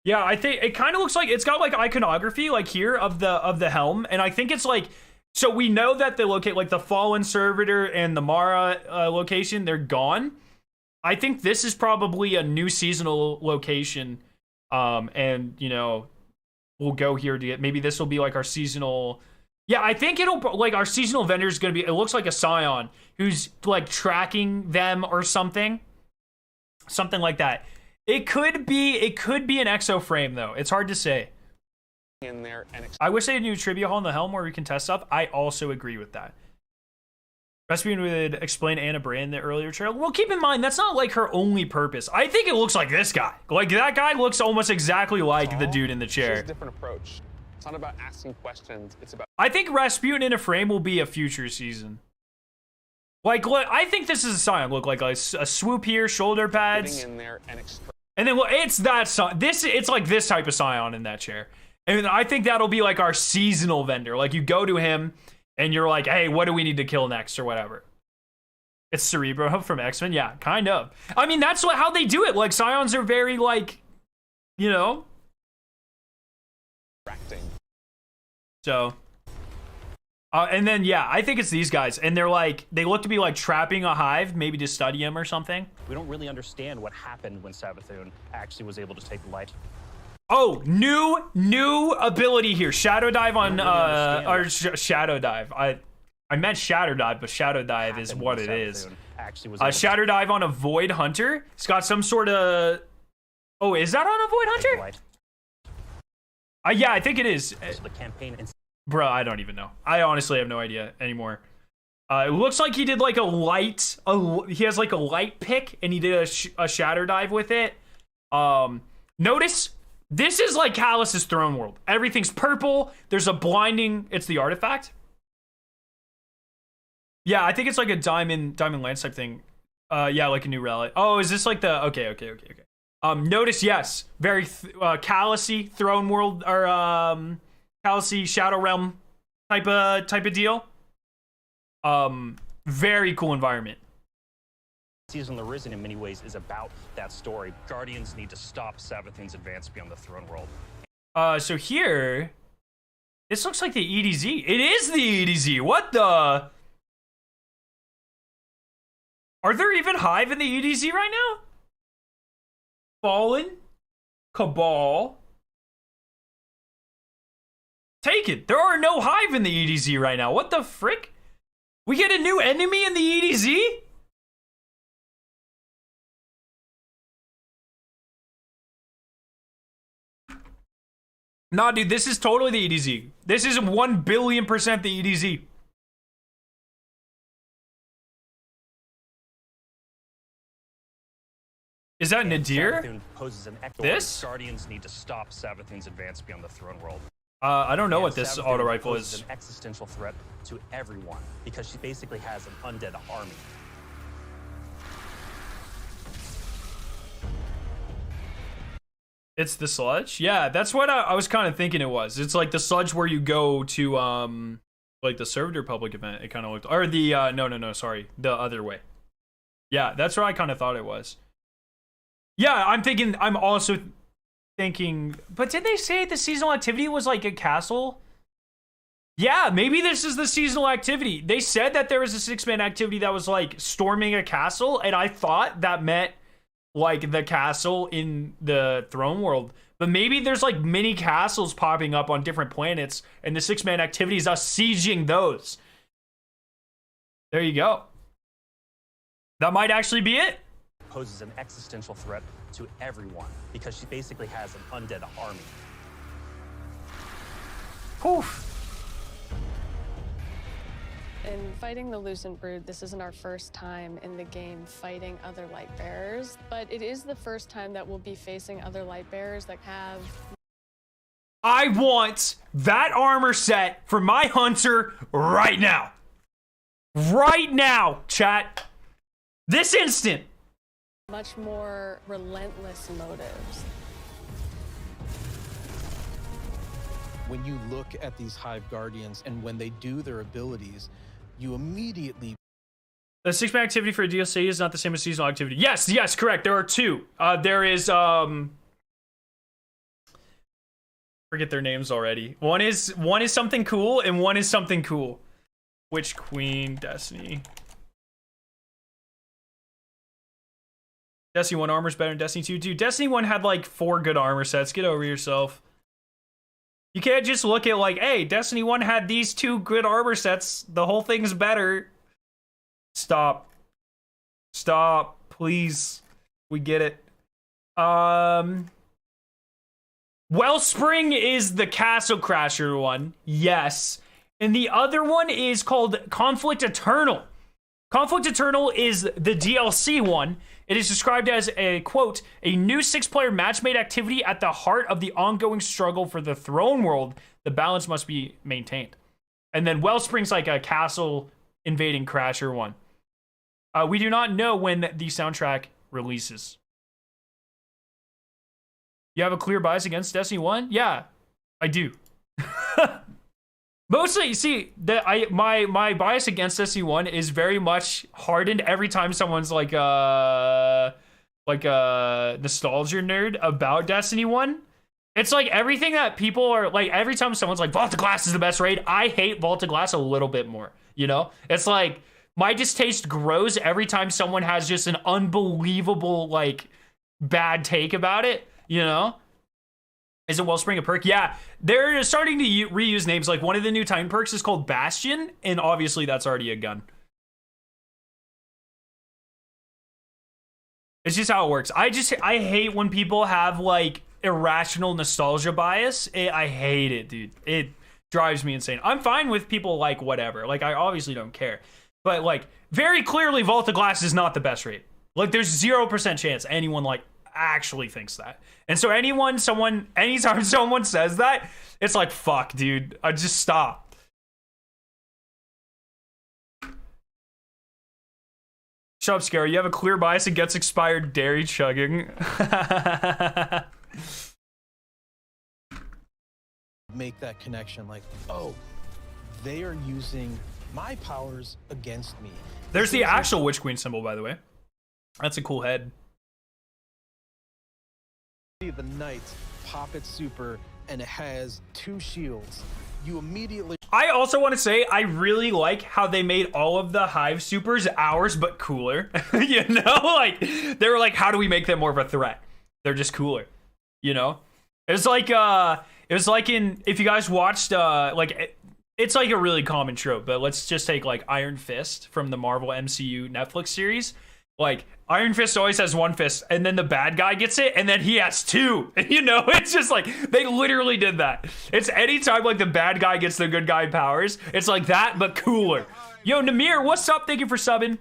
Yeah, I think it kind of looks like it's got like iconography like here of the helm, and I think it's like, so we know that the like the Fallen Servitor and the Mara location, they're gone. I think this is probably a new seasonal location, and you know, we'll go here to get, maybe this will be like our seasonal. Yeah, I think it'll, like, our seasonal vendor is going to be, it looks like a scion who's, like, tracking them or something. Something like that. It could be an exo frame though. It's hard to say. In there and I wish they had a new trivia hall in the helm where we can test stuff. I also agree with that. Rasputin would explain Anna Bray in the earlier trailer. Well, keep in mind, that's not like her only purpose. I think it looks like this guy. Like, that guy looks almost exactly like the dude in the She has chair. a different approach. It's not about asking questions. It's about I think Rasputin in a frame will be a future season. Like, look, I think this is a sign. Look, like a swoop here, shoulder pads. getting in there and And then, well, it's that sign. It's like this type of Scion in that chair. And I think that'll be like our seasonal vendor. Like, you go to him and you're like, hey, what do we need to kill next or whatever. It's Cerebro from X-Men. Yeah, kind of. I mean, that's how they do it. Like, Scions are very, like, you know. So. And then, yeah, I think it's these guys. And they're like, they look to be like trapping a hive, maybe to study him or something. We don't really understand what happened when Savathun actually was able to take light. Oh, new ability here. Shadow dive on, shadow dive. I meant shadow dive, but shadow dive is what it is. Shadow dive on a void hunter. It's got some sort of. Oh, is that on a void hunter? Yeah, I think it is. So the campaign. Bro, I don't even know. I honestly have no idea anymore. It looks like he did like a light. He has like a light pick, and he did a shadow dive with it. Notice. This is like Callus's throne world. Everything's purple. There's a blinding. It's the artifact. Yeah, I think it's like a diamond lance type thing. Yeah, like a new relic. Oh, is this like the okay. Notice, yes, very Callusy throne world or Callusy Shadow Realm type of deal. Very cool environment. Season of the Risen in many ways is about that story. Guardians need to stop Savathun's advance beyond the throne world. So here, this looks like the EDZ. It is the EDZ. What the? Are there even Hive in the EDZ right now? Fallen, Cabal. Take it. There are no Hive in the EDZ right now. What the frick? We get a new enemy in the EDZ? Nah, dude, this is totally the EDZ. This is 1 billion% the EDZ. Is that Nadir? Savathun poses an This? Guardians need to stop Savathun's advance beyond the throne world. I don't know what And this Savathun auto rifle poses is. an existential threat to everyone because she basically has an undead army. It's the sludge? Yeah, that's what I was kind of thinking it was. It's like the sludge where you go to, like the Served Republic event. It kind of looked, or the, no, sorry. The other way. Yeah, that's what I kind of thought it was. Yeah, I'm also thinking, but did they say the seasonal activity was like a castle? Yeah, maybe this is the seasonal activity. They said that there was a 6-man activity that was like storming a castle, and I thought that meant like the castle in the throne world. But maybe there's like mini castles popping up on different planets, and the 6-man activity is us sieging those. There you go. That might actually be it. Poses an existential threat to everyone because she basically has an undead army. Oof. In fighting the Lucid Brood, this isn't our first time in the game fighting other light bearers, but it is the first time that we'll be facing other light bearers that have. I want that armor set for my hunter right now. Right now, chat. This instant. Much more relentless motives. When you look at these Hive Guardians and when they do their abilities, you immediately. The 6-man activity for a DLC is not the same as seasonal activity. Yes, correct. There are two. There is forget their names already. One is something cool and one is something cool. Witch Queen Destiny. Destiny 1 armor's better than Destiny 2. Dude, Destiny 1 had like 4 good armor sets. Get over yourself. You can't just look at like, hey, Destiny 1 had these 2 good armor sets. The whole thing's better. Stop. Stop. Please. We get it. Wellspring is the Castle Crasher one, yes. And the other one is called Conflict Eternal. Conflict Eternal is the DLC one. It is described as a, quote, a new 6-player match-made activity at the heart of the ongoing struggle for the throne world. The balance must be maintained. And then Wellspring's like a castle invading crasher one. We do not know when the soundtrack releases. You have a clear bias against Destiny 1? Yeah, I do. Mostly, see, my bias against Destiny 1 is very much hardened every time someone's like a nostalgia nerd about Destiny 1. It's like everything that people are like, every time someone's like, Vault of Glass is the best raid, I hate Vault of Glass a little bit more, you know? It's like, my distaste grows every time someone has just an unbelievable, like, bad take about it, you know? Is it Wellspring a perk? Yeah, they're starting to reuse names. Like, one of the new Titan perks is called Bastion, and obviously that's already a gun. It's just how it works. I hate when people have, like, irrational nostalgia bias. I hate it, dude. It drives me insane. I'm fine with people, like, whatever. Like, I obviously don't care. But, like, very clearly, Vault of Glass is not the best raid. Like, there's 0% chance anyone, like, actually thinks that. And so anytime someone says that, it's like, fuck, dude. I just stop. Shut up, Scary. You have a clear bias against expired dairy chugging. Make that connection, like, oh, they are using my powers against me. There's the actual Witch Queen symbol, by the way. That's a cool head. The knight pop its super and it has 2 shields. You immediately. I also want to say I really like how they made all of the Hive supers ours but cooler. You know, like they were like, how do we make them more of a threat? They're just cooler. You know, it was like in, if you guys watched like, it's like a really common trope, but let's just take like Iron Fist from the Marvel MCU Netflix series. Like, Iron Fist always has 1 fist, and then the bad guy gets it, and then he has 2. You know, it's just like, they literally did that. It's anytime, like, the bad guy gets the good guy powers, it's like that, but cooler. Yo, Namir, what's up? Thank you for subbing.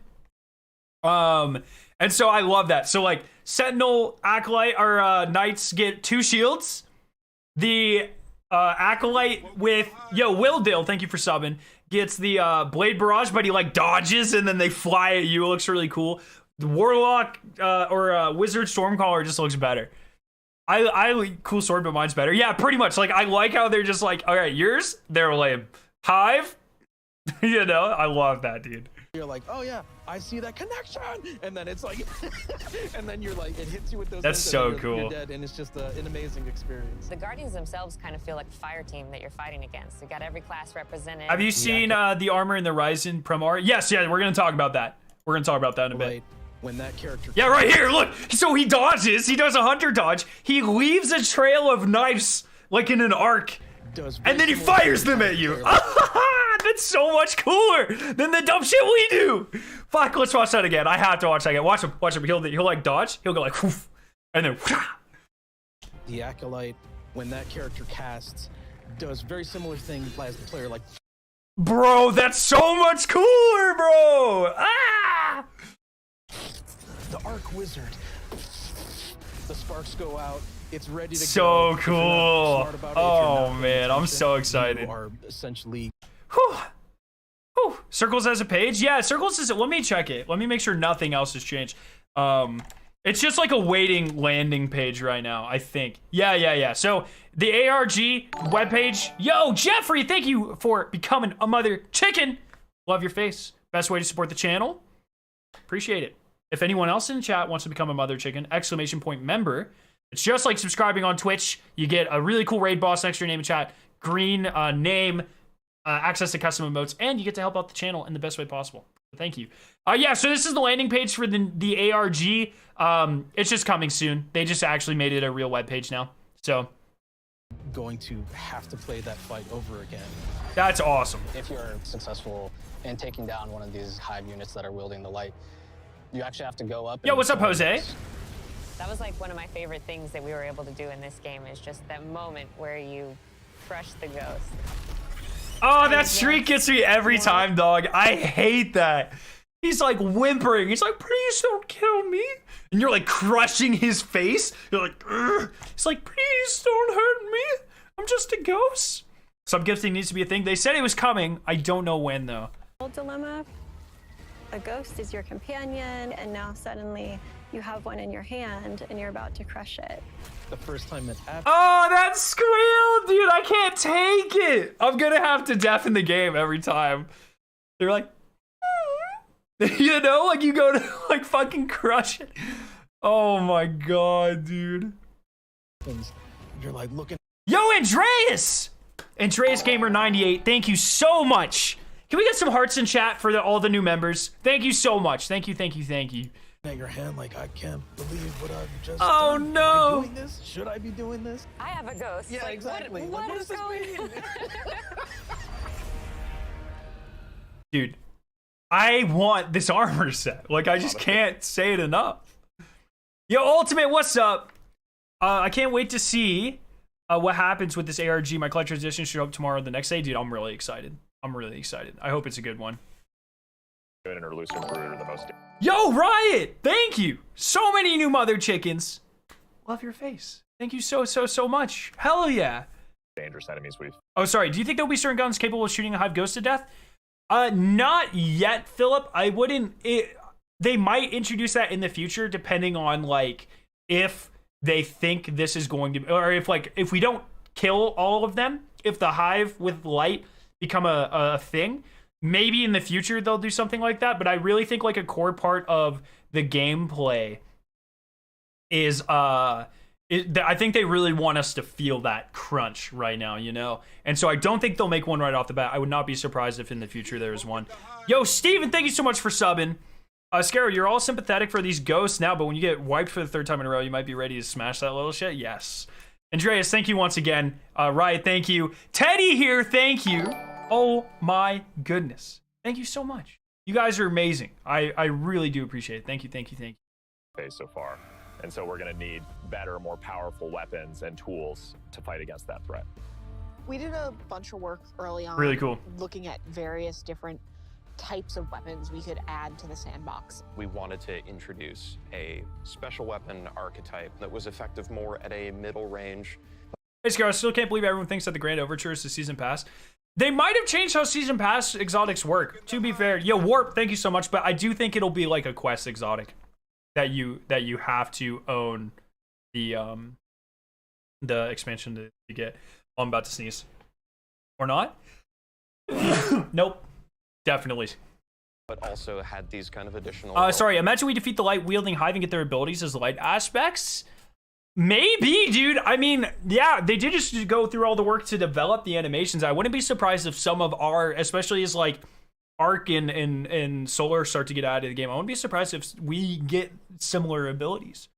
And so I love that. So, like, Sentinel, Acolyte, or Knights get 2 shields. The Acolyte with, Will Dill, thank you for subbing, gets the Blade Barrage, but he, like, dodges, and then they fly at you. It looks really cool. The Warlock or Wizard Stormcaller just looks better. I cool sword, but mine's better. Yeah, pretty much. Like, I like how they're just like, all right, yours, they're lame. Hive, you know, I love that, dude. You're like, oh yeah, I see that connection, and then it's like, and then you're like, it hits you with those. That's so cool. You're dead, and it's just an amazing experience. The Guardians themselves kind of feel like a fire team that you're fighting against. You got every class represented. Have you seen the armor in the Ryzen Promar? Yes, yeah, we're gonna talk about that. We're gonna talk about that in a bit. When that character. Yeah, right here. Look. So he dodges. He does a hunter dodge. He leaves a trail of knives, like in an arc, and then he fires them at you. That's so much cooler than the dumb shit we do. Fuck, let's watch that again. I have to watch that again. Watch him. He'll like dodge. He'll go like, whoof, and then. The Acolyte, when that character casts, does very similar thing as the player, like. Bro, that's so much cooler, bro. Ah! The Arc Wizard. The sparks go out. It's ready to go. So cool. Oh man, I'm so excited. You are essentially. Whew. Whew. Circles has a page? Yeah, Circles is. Let me check it. Let me make sure nothing else has changed. It's just like a waiting landing page right now, I think. Yeah. So the ARG webpage. Yo, Jeffrey, thank you for becoming a mother chicken. Love your face. Best way to support the channel. Appreciate it. If anyone else in the chat wants to become a mother chicken, ! member. It's just like subscribing on Twitch. You get a really cool raid boss next to your name in chat, green name, access to custom emotes, and you get to help out the channel in the best way possible. Thank you. Yeah, so this is the landing page for the ARG. It's just coming soon. They just actually made it a real web page now. So going to have to play that fight over again. That's awesome. If you're successful in taking down one of these Hive units that are wielding the light, you actually have to go up. Yo, what's up, Jose? That was like one of my favorite things that we were able to do in this game, is just that moment where you crush the ghost. Oh, that shriek gets me every time, dog. I hate that. He's like whimpering. He's like, please don't kill me. And you're like crushing his face. You're like, ugh. He's like, please don't hurt me. I'm just a ghost. Subgifting needs to be a thing. They said it was coming. I don't know when, though. Dilemma. A ghost is your companion, and now suddenly you have one in your hand and you're about to crush it. The first time that's happened. Oh, that squeal, dude. I can't take it. I'm going to have to deafen the game every time. They're like, you know, like you go to like fucking crush it. Oh my God, dude. You're like looking. Yo, Andreas! Andreas Gamer 98, thank you so much. Can we get some hearts in chat for all the new members? Thank you so much. Thank you, thank you, thank you. At your hand, like, I can't believe what I've just Oh done. no! Am I doing this? Should I be doing this? I have a ghost. Yeah, like, exactly. What What is does this going mean? Dude, I want this armor set. Like, I just can't say it enough. Yo, Ultimate, what's up? I can't wait to see what happens with this ARG. My collector's edition should up tomorrow or the next day. Dude, I'm really excited. I'm really excited. I hope it's a good one. And or Lucid Brood are the most. Yo, Riot! Thank you! So many new mother chickens. Love your face. Thank you so much. Hell yeah. Dangerous enemies we've. Oh, sorry. Do you think there'll be certain guns capable of shooting a Hive Ghost to death? Not yet, Philip. I wouldn't. They might introduce that in the future, depending on like if they think this is going to, or if we don't kill all of them, if the Hive with light become a thing. Maybe in the future they'll do something like that, but I really think like a core part of the gameplay is I think they really want us to feel that crunch right now, you know? And so I don't think they'll make one right off the bat. I would not be surprised if in the future there is one. Yo, Steven, thank you so much for subbing. Scarrow, you're all sympathetic for these ghosts now, but when you get wiped for the third time in a row, you might be ready to smash that little shit. Yes. Andreas, thank you once again. Riot, thank you. Teddy here, thank you. Oh my goodness. Thank you so much. You guys are amazing. I really do appreciate it. Thank you, thank you, thank you. Phase so far. And so we're going to need better, more powerful weapons and tools to fight against that threat. We did a bunch of work early on. Really cool. Looking at various different types of weapons we could add to the sandbox. We wanted to introduce a special weapon archetype that was effective more at a middle range. Hey, Scar, I still can't believe everyone thinks that the Grand Overture is the Season Pass. They might have changed how Season Pass exotics work, to be fair. Yo, Warp, thank you so much, but I do think it'll be like a quest exotic that you have to own the expansion to get. Oh, I'm about to sneeze. Or not? Nope. Definitely. But also had these kind of additional... Sorry, imagine we defeat the light wielding Hive and get their abilities as light aspects. Maybe, dude. I mean, yeah, they did just go through all the work to develop the animations. I wouldn't be surprised if some of our, especially as like Arc and Solar start to get out of the game, I wouldn't be surprised if we get similar abilities.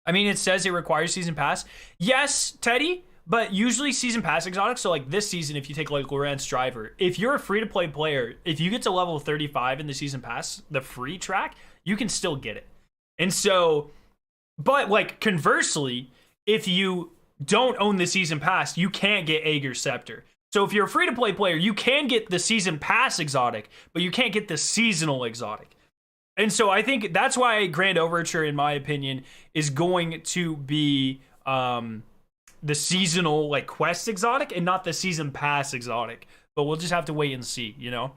I mean, it says it requires Season Pass. Yes, Teddy, but usually Season Pass exotics, so like this season, if you take like Lorentz Driver, if you're a free-to-play player, if you get to level 35 in the Season Pass, the free track, you can still get it. And so... But, like, conversely, if you don't own the Season Pass, you can't get Aegir's Scepter. So if you're a free-to-play player, you can get the Season Pass exotic, but you can't get the seasonal exotic. And so I think that's why Grand Overture, in my opinion, is going to be the seasonal, like, quest exotic and not the Season Pass exotic. But we'll just have to wait and see, you know?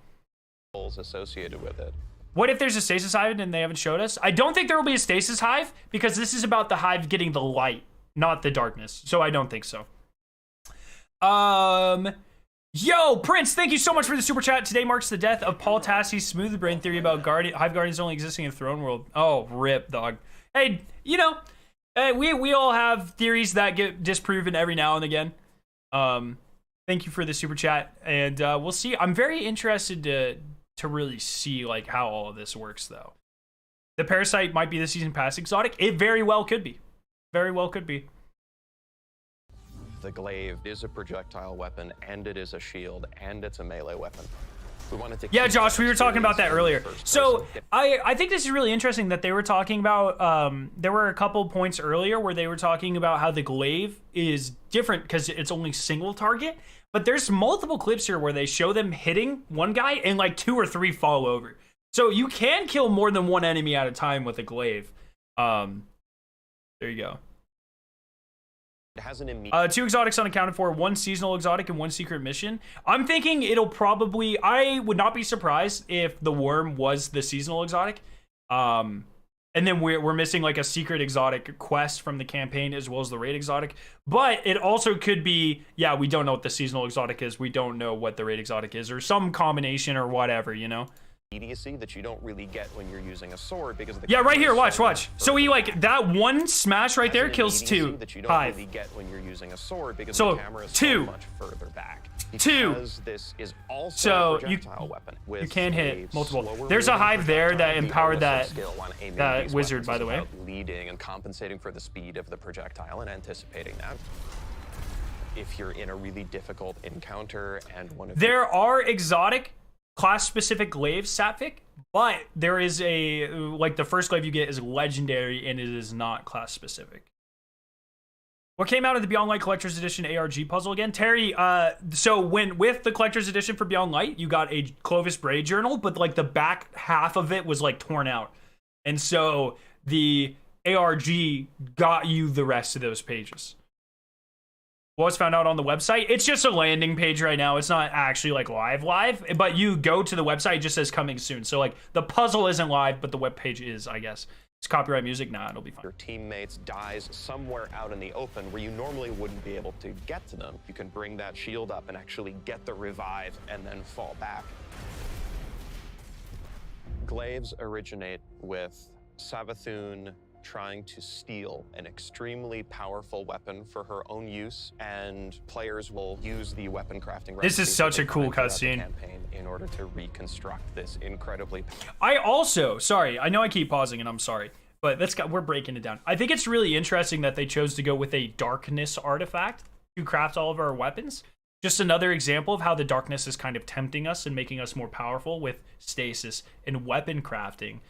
Associated with it. What if there's a Stasis Hive and they haven't showed us? I don't think there will be a Stasis Hive because this is about the Hive getting the light, not the darkness. So I don't think so. Yo, Prince, thank you so much for the super chat. Today marks the death of Paul Tassie's smooth brain theory about Hive Guardians only existing in Throne World. Oh, rip, dog. Hey, you know, we all have theories that get disproven every now and again. Thank you for the super chat, and we'll see. I'm very interested to really see like how all of this works, though. The Parasite might be the Season Pass exotic. It very well could be. Very well could be. The Glaive is a projectile weapon, and it is a shield, and it's a melee weapon. Yeah, Josh, we were talking about that earlier. So I think this is really interesting that they were talking about, there were a couple points earlier where they were talking about how the Glaive is different because it's only single target, but there's multiple clips here where they show them hitting one guy and like 2 or 3 fall over. So you can kill more than one enemy at a time with a Glaive. There you go. It has an 2 exotics unaccounted for, 1 seasonal exotic and 1 secret mission. I'm thinking it'll probably, I would not be surprised if the worm was the seasonal exotic. And then we're missing like a secret exotic quest from the campaign as well as the raid exotic. But it also could be, yeah, we don't know what the seasonal exotic is. We don't know what the raid exotic is, or some combination or whatever, you know? Immediacy that you don't really get when you're using a sword because of the right here, watch. So he like that one smash right there kills 2 that you don't Hive. really get when you're using a sword because So the camera is 2 so much further back. 2. Because this is also So a projectile weapon with you can hit multiple. slower There's a moving Hive there that projectile. empowered The that skill on aiming that these wizard, weapons by is the way. about leading and compensating for the speed of the projectile and anticipating that. If you're in a really difficult encounter and one of There are exotic class-specific glaives, Satvik, but there is a, like the first glaive you get is legendary and it is not class-specific. What came out of the Beyond Light Collector's Edition ARG puzzle again? Terry, so with the Collector's Edition for Beyond Light, you got a Clovis Bray journal, but like the back half of it was like torn out. And so the ARG got you the rest of those pages. What was found out on the website? It's just a landing page right now. It's not actually like live, but you go to the website, it just says coming soon. So like the puzzle isn't live, but the web page is, I guess. It's copyright music. Nah, it'll be fine. your teammates dies somewhere out in the open where you normally wouldn't be able to get to them. You can bring that shield up and actually get the revive and then fall back. Glaives originate with Savathun trying to steal an extremely powerful weapon for her own use, and players will use the weapon crafting. This is such a cool cutscene. In order to reconstruct this incredibly. I also, sorry, I know I keep pausing and I'm sorry, but we're breaking it down. I think it's really interesting that they chose to go with a darkness artifact to craft all of our weapons. Just another example of how the darkness is kind of tempting us and making us more powerful with stasis and weapon crafting.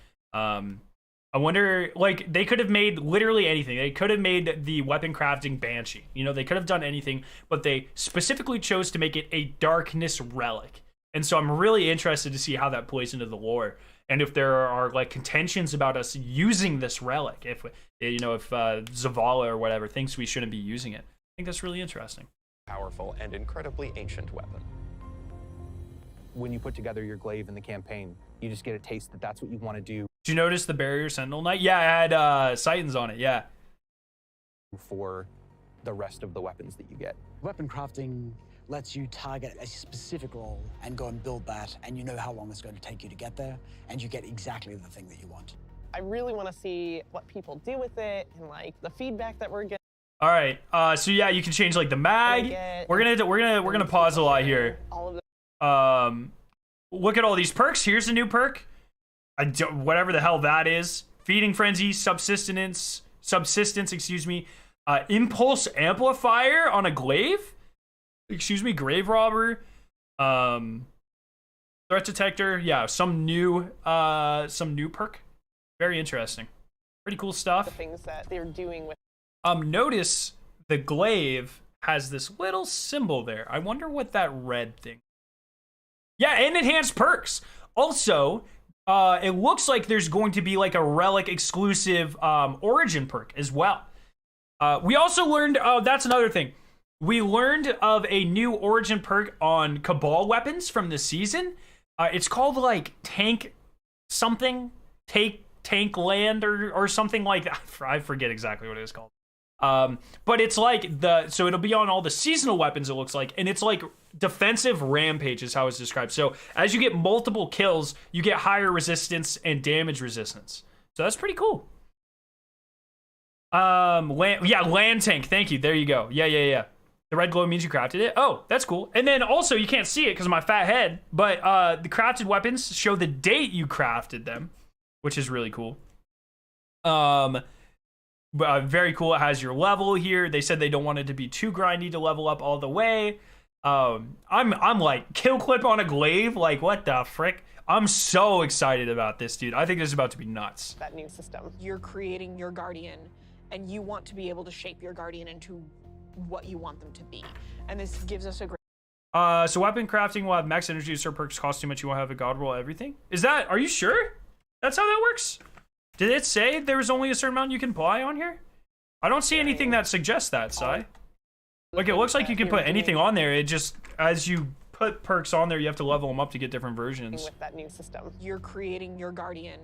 I wonder, like, they could have made literally anything. They could have made the weapon crafting Banshee. You know, they could have done anything, but they specifically chose to make it a darkness relic. And so I'm really interested to see how that plays into the lore. And if there are, like, contentions about us using this relic. If, you know, if Zavala or whatever thinks we shouldn't be using it. I think that's really interesting. Powerful and incredibly ancient weapon. When you put together your glaive in the campaign, you just get a taste that that's what you want to do. Did you notice the Barrier Sentinel Knight? Yeah, it had Titans on it, yeah. For the rest of the weapons that you get. Weapon crafting lets you target a specific role and go and build that, and you know how long it's going to take you to get there, and you get exactly the thing that you want. I really want to see what people do with it and like the feedback that we're getting. All right, so yeah, you can change like the mag. We're gonna pause a lot here. All of the look at all these perks. Here's a new perk. Whatever the hell that is. Feeding Frenzy, Subsistence, excuse me. Impulse Amplifier on a Glaive. Excuse me, Grave Robber. Threat Detector. Yeah, some new perk. Very interesting. Pretty cool stuff. The things that they're doing with. Notice the Glaive has this little symbol there. I wonder what that red thing. Yeah, and enhanced perks. Also, it looks like there's going to be like a relic exclusive origin perk as well. We also learned, that's another thing. We learned of a new origin perk on Cabal weapons from this season. It's called like Tank something, Tank Land or something like that. I forget exactly what it is called. But it's like so it'll be on all the seasonal weapons, it looks like, and it's like defensive rampage is how it's described. So as you get multiple kills, you get higher resistance and damage resistance. So that's pretty cool. Land tank. Thank you. There you go. Yeah. The red glow means you crafted it. Oh, that's cool. And then also you can't see it because of my fat head, but the crafted weapons show the date you crafted them, which is really cool. Very cool. It has your level here. They said they don't want it to be too grindy to level up all the way. I'm like, kill clip on a glaive, like what the frick? I'm so excited about this, dude. I think this is about to be nuts. That new system. You're creating your guardian, and you want to be able to shape your guardian into what you want them to be. And this gives us a great... So weapon crafting will have max energy, certain perks cost too much, you won't have a god roll everything? Is that, are you sure? That's how that works? Did it say there was only a certain amount you can buy on here? I don't see anything that suggests that, Sai. Like, it looks like you can put anything on there. It just, as you put perks on there, you have to level them up to get different versions. With that new system. You're creating your guardian,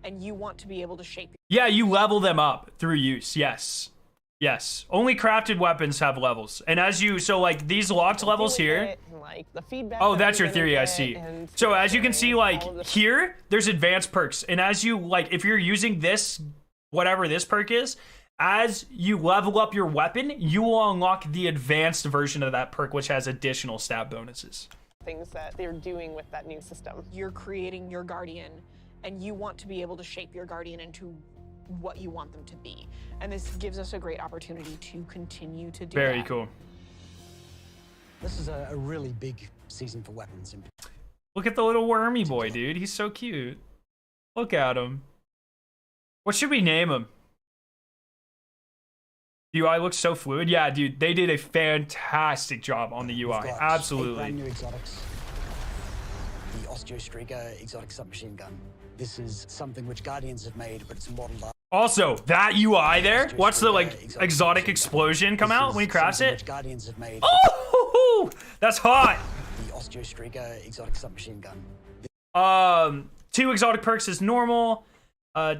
and you want to be able to shape... Yeah, you level them up through use, yes. Yes, only crafted weapons have levels. And as you, so like these locked levels here. Like the feedback oh, that's your theory, I see. So as you can see, like here, there's advanced perks. And as you, like, if you're using this, whatever this perk is, as you level up your weapon, you will unlock the advanced version of that perk, which has additional stat bonuses. Things that they're doing with that new system. You're creating your guardian, and you want to be able to shape your guardian into what you want them to be. And this gives us a great opportunity to continue to do that. Very cool. This is a really big season for weapons. Look at the little wormy boy, dude. He's so cute. Look at him. What should we name him? The UI looks so fluid. Yeah, dude, they did a fantastic job on the UI. Absolutely. 8 brand new exotics. The Osteo Striga exotic submachine gun. This is something which Guardians have made, but it's modeled up. Also, that UI there, watch the like exotic explosion come out when he crafts it. Guardians have made. Oh, that's hot. The Osteo Striga exotic submachine gun. 2 exotic perks is normal. I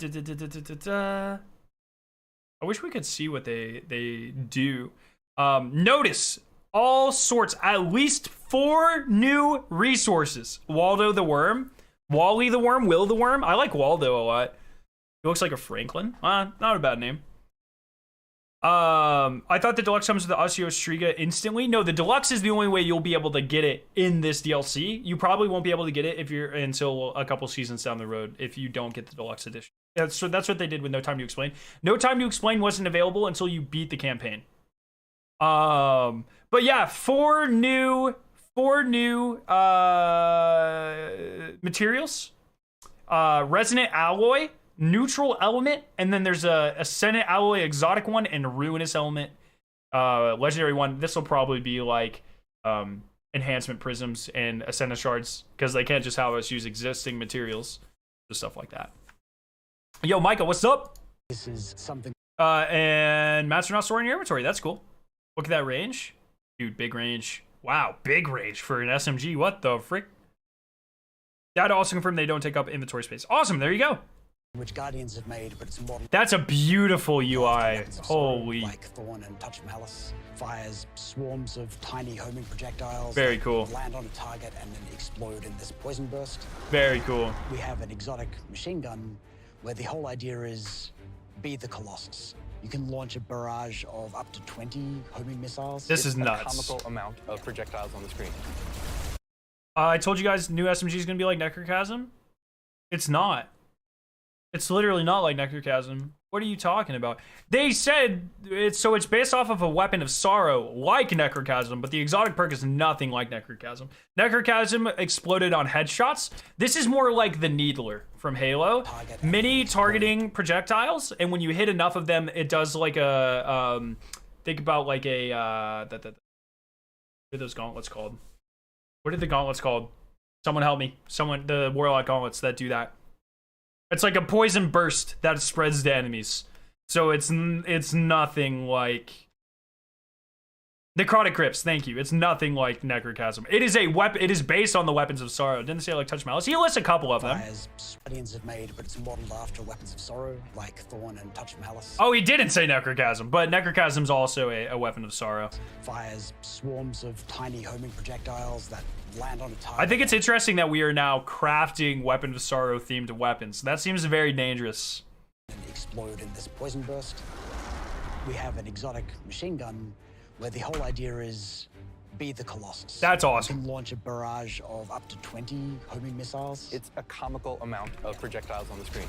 wish we could see what they do. Notice all sorts, at least 4 new resources. Waldo the Worm, Wally the Worm, Will the Worm. I like Waldo a lot. He looks like a Franklin. Not a bad name. I thought the deluxe comes with the Osteo Striga instantly. No, the deluxe is the only way you'll be able to get it in this DLC. You probably won't be able to get it if you're until a couple seasons down the road if you don't get the deluxe edition. So that's what they did with No Time to Explain. No Time to Explain wasn't available until you beat the campaign. But yeah, 4 new materials. Resonant Alloy, Neutral Element, and then there's a Ascendant Alloy exotic one and Ruinous Element legendary one. This will probably be like enhancement prisms and Ascendant shards because they can't just have us use existing materials, just stuff like that. Yo, Micah, what's up? This is something. And Master not storing your inventory. That's cool. Look at that range, dude. Big range. Wow, big range for an SMG. What the frick? That also confirmed they don't take up inventory space. Awesome. There you go. Which Guardians have made, but it's modern. That's a beautiful UI. Holy. Like Thorn and Touch of Malice. Fires swarms of tiny homing projectiles. Very cool. Land on a target and then explode in this poison burst. Very cool. We have an exotic machine gun where the whole idea is be the Colossus. You can launch a barrage of up to 20 homing missiles. This is nuts. A comical amount of projectiles on the screen. I told you guys new SMG is going to be like Necrochasm. It's not. It's literally not like Necrochasm. What are you talking about? They said it's based off of a weapon of sorrow like Necrochasm, but the exotic perk is nothing like Necrochasm. Necrochasm exploded on headshots. This is more like the Needler from Halo. Mini targeting projectiles, and when you hit enough of them, it does like a think about like a what are those gauntlets called? What are the gauntlets called? Someone help me. The Warlock gauntlets that do that. It's like a poison burst that spreads to enemies. So it's nothing like Necrotic Crypts. Thank you. It's nothing like Necrochasm. It is a weapon. It is based on the weapons of sorrow. Didn't say like Touch Malice. He lists a couple of them. Guardians have made, but it's modeled after weapons of sorrow like Thorn and Touch of Malice. Oh, he didn't say Necrochasm, but Necrochasm's also a weapon of sorrow. Fires swarms of tiny homing projectiles that land on a target. I think it's interesting that we are now crafting weapon of sorrow themed weapons. That seems very dangerous. And explode in this poison burst. We have an exotic machine gun where the whole idea is be the Colossus. That's awesome. You can launch a barrage of up to 20 homing missiles. It's a comical amount of projectiles on the screen.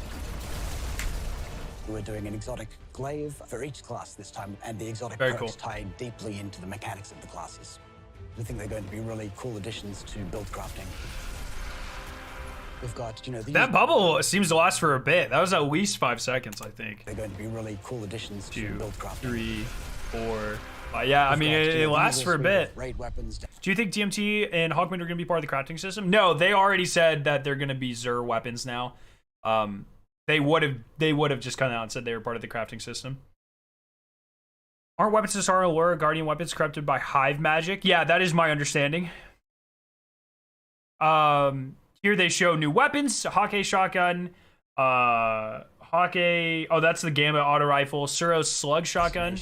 We're doing an exotic glaive for each class this time, and the exotic Very perks cool. tie deeply into the mechanics of the classes. We think they're going to be really cool additions to build crafting. We've got, you know, that bubble seems to last for a bit. That was at least 5 seconds, I think. They're going to be really cool additions to build crafting. 3, 4. Yeah, I mean, it lasts for a bit. Raid weapons. Do you think DMT and Hawkman are going to be part of the crafting system? No, they already said that they're going to be Xur weapons now. They would have just come out and said they were part of the crafting system. Aren't weapons to Star Allure Guardian weapons corrupted by Hive magic? Yeah, that is my understanding. Here they show new weapons: Hake shotgun, Hake. Oh, that's the Gamma auto rifle. Suros slug shotgun.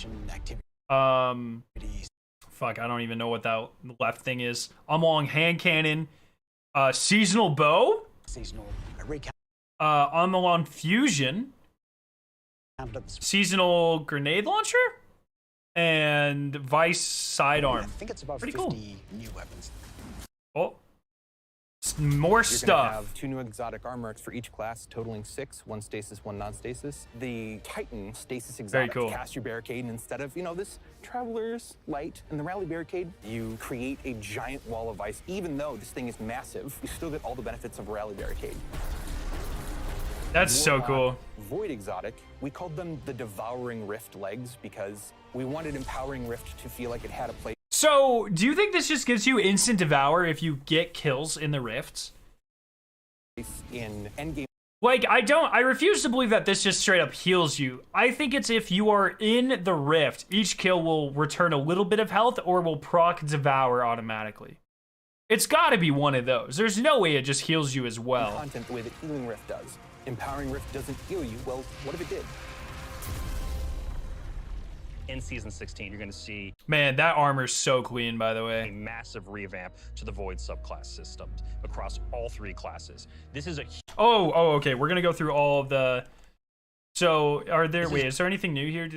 Fuck, I don't even know what that left thing is. Long hand cannon, seasonal bow, long fusion, seasonal grenade launcher, and vice sidearm. I think it's about pretty 50 cool. new weapons. Oh. More You're stuff. Gonna have 2 new exotic armors for each class, totaling 6, 1 stasis, 1 non-stasis. The Titan stasis exotic. Very cool. Cast your barricade, and instead of, you know, this Traveler's light and the rally barricade, you create a giant wall of ice. Even though this thing is massive, you still get all the benefits of a rally barricade. That's so cool. Void exotic. We called them the Devouring Rift legs because we wanted Empowering Rift to feel like it had a place. So, do you think this just gives you instant devour if you get kills in the rifts? In endgame. Like, I refuse to believe that this just straight up heals you. I think it's if you are in the rift, each kill will return a little bit of health or will proc devour automatically. It's gotta be one of those. There's no way it just heals you as well. Content the way that Healing Rift does. Empowering Rift doesn't heal you. Well, what if it did? In Season 16, you're going to see... Man, that armor's so clean, by the way. A massive revamp to the Void subclass system across all 3 classes. This is a... Oh, okay. We're going to go through all of the... So, is there anything new here?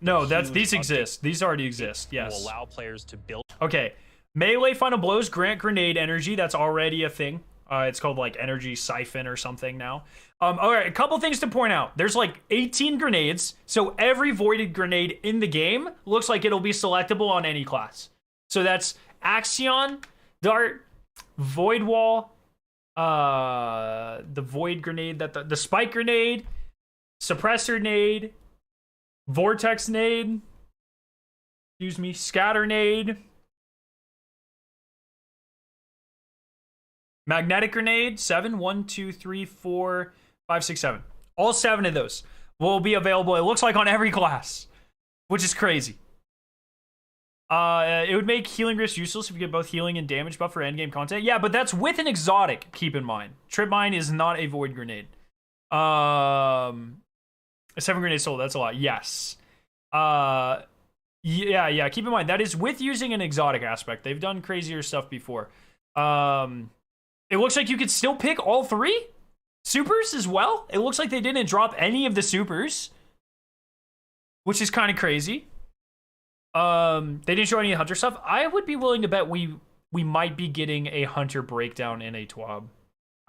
No, these exist. These already exist, yes. Will allow players to build... Okay. Melee final blows grant grenade energy. That's already a thing. It's called like energy siphon or something now. All right, a couple things to point out. There's like 18 grenades, so every voided grenade in the game looks like it'll be selectable on any class. So that's Axion, Dart, Void Wall, the Void Grenade, the Spike Grenade, Suppressor Nade, Vortex Nade, Scatter Nade, Magnetic Grenade, 7, 1, 2, 3, 4, 5, 6, 7. All 7 of those will be available, it looks like, on every class, which is crazy. It would make Healing Rift useless if you get both healing and damage buff for endgame content. Yeah, but that's with an exotic, keep in mind. Trip Mine is not a void grenade. 7 grenades sold, that's a lot. Yes. Yeah, keep in mind, that is with using an exotic aspect. They've done crazier stuff before. It looks like you could still pick all 3 supers as well. It looks like they didn't drop any of the supers, which is kind of crazy. They didn't show any hunter stuff. I would be willing to bet we might be getting a hunter breakdown in a TWAB.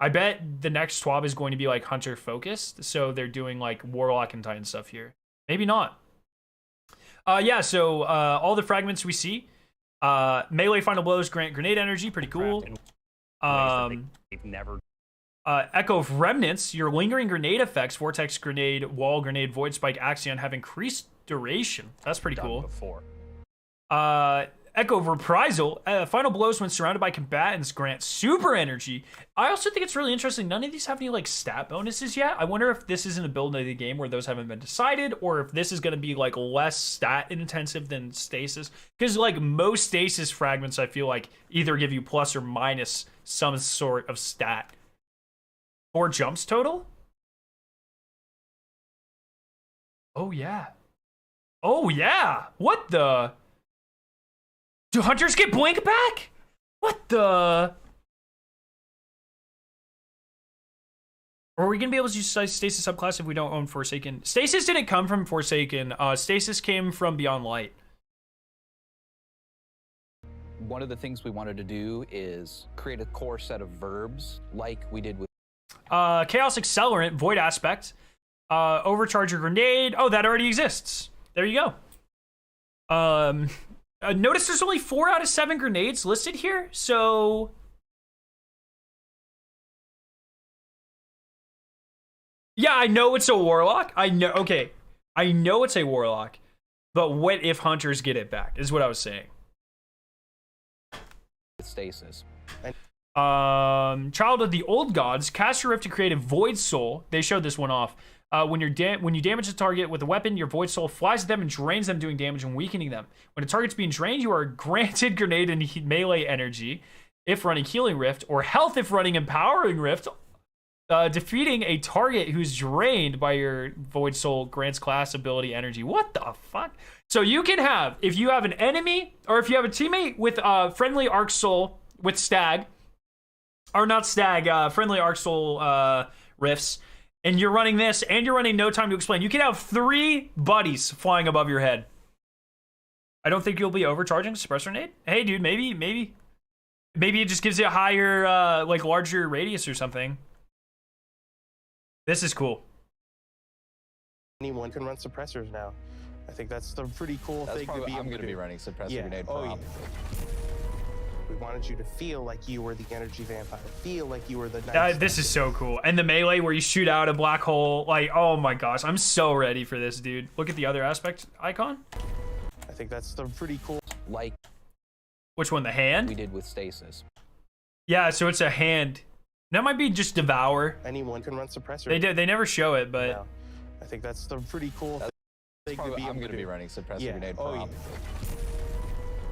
I bet the next TWAB is going to be like hunter focused, so they're doing like warlock and titan stuff here. Maybe not. Yeah, so all the fragments we see. Melee final blows grant grenade energy, pretty cool. They've never... Echo of Remnants, your lingering grenade effects, Vortex Grenade, Wall Grenade, Void Spike, Axion have increased duration. That's pretty cool. Before. Echo of Reprisal, final blows when surrounded by combatants grant super energy. I also think it's really interesting. None of these have any like stat bonuses yet. I wonder if this is an ability of the game where those haven't been decided, or if this is going to be like less stat intensive than stasis. Because like most stasis fragments, I feel like either give you plus or minus some sort of stat. 4 jumps total? Oh yeah. Oh yeah. What the? Do hunters get blink back? What the? Or are we gonna be able to use Stasis subclass if we don't own Forsaken? Stasis didn't come from Forsaken. Stasis came from Beyond Light. One of the things we wanted to do is create a core set of verbs like we did with Chaos Accelerant, Void Aspect, Overcharger Grenade. Oh, that already exists. There you go. Notice there's only 4 out of 7 grenades listed here, so... Yeah, I know it's a warlock. I know, okay. I know it's a warlock. But what if hunters get it back, is what I was saying. Stasis. Child of the Old Gods, cast your rift to create a void soul. They showed this one off. When you damage a target with a weapon, your void soul flies at them and drains them, doing damage and weakening them. When a target's being drained, you are granted grenade and melee energy if running healing rift, or health if running empowering rift. Defeating a target who's drained by your void soul grants class ability energy. What the fuck? So you can have, if you have an enemy, or if you have a teammate with friendly arc soul with stag, or not stag, friendly arc soul rifts, and you're running this, and you're running no time to explain, you can have 3 buddies flying above your head. I don't think you'll be overcharging suppressor nade. Hey dude, maybe it just gives you a higher, like larger radius or something. This is cool. Anyone can run suppressors now. I think that's the pretty cool thing to be able to do. I'm going to be running suppressor grenade probably. We wanted you to feel like you were the energy vampire. Feel like you were the nice this is so cool. And the melee where you shoot out a black hole. Like, oh my gosh. I'm so ready for this, dude. Look at the other aspect icon. I think that's the pretty cool. Like. Which one? The hand? We did with stasis. Yeah, so it's a hand. That might be just devour. Anyone can run suppressor. They never show it, but no. I think that's the pretty cool thing to be able I'm going to be running suppressor grenade probably.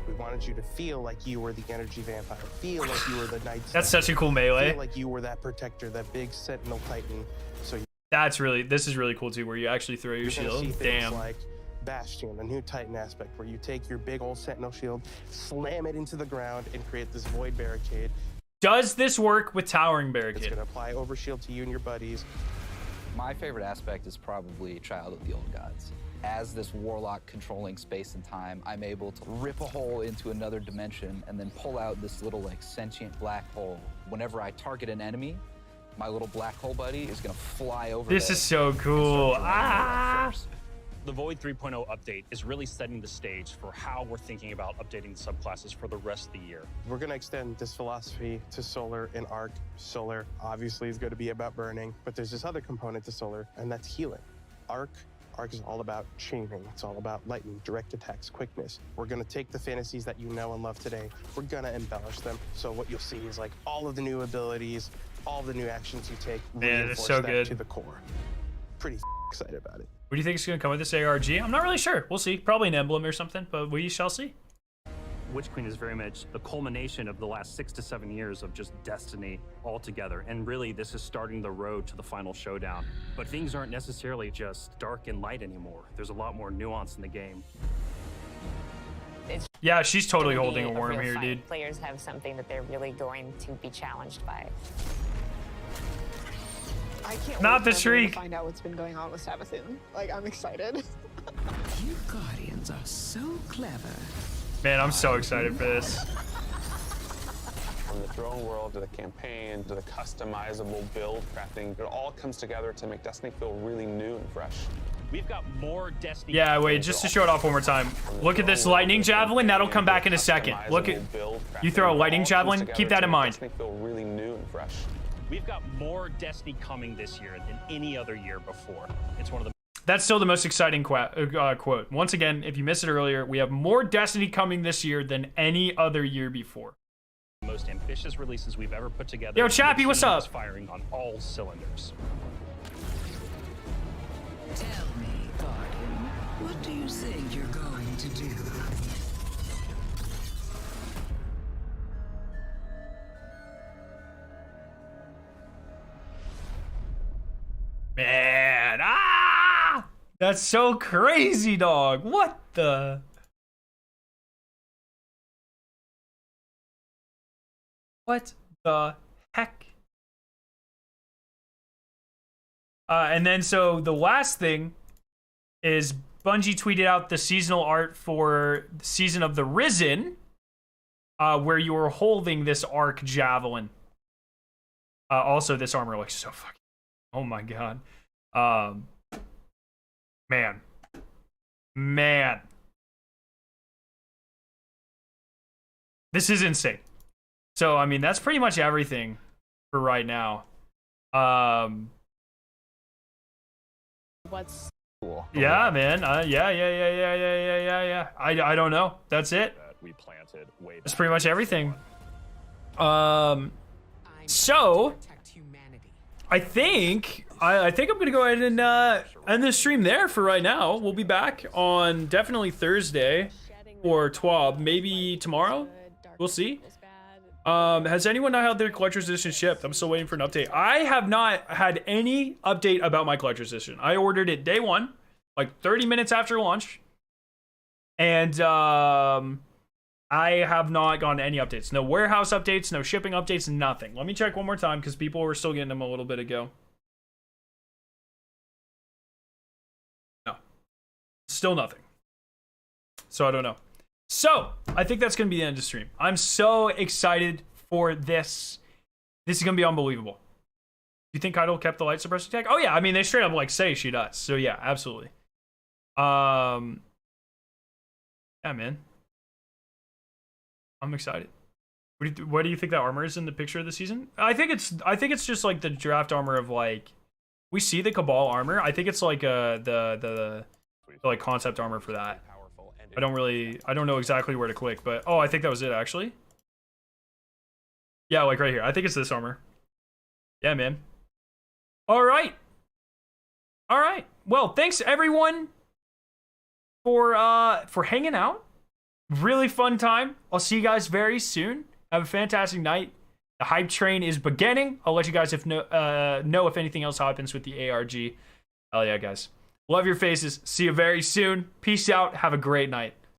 We wanted you to feel like you were the energy vampire. Feel like you were the night. That's such a cool melee. Feel like you were that protector, that big sentinel titan. So this is really cool too, where you actually throw your shield. Damn. Like Bastion, a new titan aspect, where you take your big old sentinel shield, slam it into the ground, and create this void barricade. Does this work with towering barricade? It's gonna apply overshield to you and your buddies. My favorite aspect is probably Child of the Old Gods. As this warlock controlling space and time, I'm able to rip a hole into another dimension and then pull out this little like sentient black hole. Whenever I target an enemy, my little black hole buddy is gonna fly over. This is so cool. The Void 3.0 update is really setting the stage for how we're thinking about updating the subclasses for the rest of the year. We're going to extend this philosophy to Solar and Arc. Solar obviously is going to be about burning, but there's this other component to Solar, and that's healing. Arc is all about chaining. It's all about lightning, direct attacks, quickness. We're going to take the fantasies that you know and love today. We're going to embellish them. So what you'll see is like all of the new abilities, all the new actions you take, reinforce so that good to the core. Pretty excited about it. What do you think is going to come with this ARG? I'm not really sure. We'll see. Probably an emblem or something, but we shall see. Witch Queen is very much the culmination of the last 6 to 7 years of just destiny all together. And really, this is starting the road to the final showdown. But things aren't necessarily just dark and light anymore. There's a lot more nuance in the game. Yeah, she's totally holding a worm here, dude. Players have something that they're really going to be challenged by. I can't Not wait the for Shriek. everyone to find out what's been going on with Savathun. Like, I'm excited. You Guardians are so clever. Man, I'm so excited for this. From the throne world to the campaign to the customizable build crafting, it all comes together to make Destiny feel really new and fresh. We've got more Destiny. Yeah, wait, just to show it off one more time. Look at this lightning javelin. That'll come back in a second. Look at you throw a lightning javelin. Keep that in mind. Destiny feel really new and fresh. We've got more Destiny coming this year than any other year before. It's one of the That's still the most exciting quote. Once again, if you missed it earlier, we have more Destiny coming this year than any other year before. most ambitious releases we've ever put together. Yo, Chappie, what's up? Firing on all cylinders. Tell me, Guardian, what do you think you're going to do? Man, that's so crazy, dog. What the? What the heck? And then so the last thing is Bungie tweeted out the seasonal art for Season of the Risen, where you were holding this arc javelin. Also, this armor looks so fucking. Oh my god. Man. This is insane. So, I mean, that's pretty much everything for right now. What's cool? Yeah, man. Yeah. I don't know. That's it. We planted way That's pretty much everything. So I think I'm gonna go ahead and end this stream there for right now. We'll be back on definitely Thursday or TWAB, maybe tomorrow. We'll see. Has anyone not had their collector's edition shipped? I'm still waiting for an update. I have not had any update about my collector's edition. I ordered it day one, like 30 minutes after launch, and I have not gotten any updates. No warehouse updates, no shipping updates, nothing. Let me check one more time because people were still getting them a little bit ago. No. Still nothing. So I don't know. So I think that's going to be the end of the stream. I'm so excited for this. This is going to be unbelievable. Do you think Idol kept the light suppressor tag? Oh yeah, I mean they straight up like say she does. So yeah, absolutely. Yeah, man. I'm excited. What do you think that armor is in the picture of the season? I think it's just like the draft armor of like we see the Cabal armor. I think it's like the like concept armor for that. I don't know exactly where to click, but oh, I think that was it actually. Yeah, like right here. I think it's this armor. Yeah, man. All right. Well, thanks everyone for hanging out. Really fun time. I'll see you guys very soon. Have a fantastic night. The hype train is beginning. I'll let you guys know if anything else happens with the ARG. Hell yeah, guys. Love your faces. See you very soon. Peace out. Have a great night.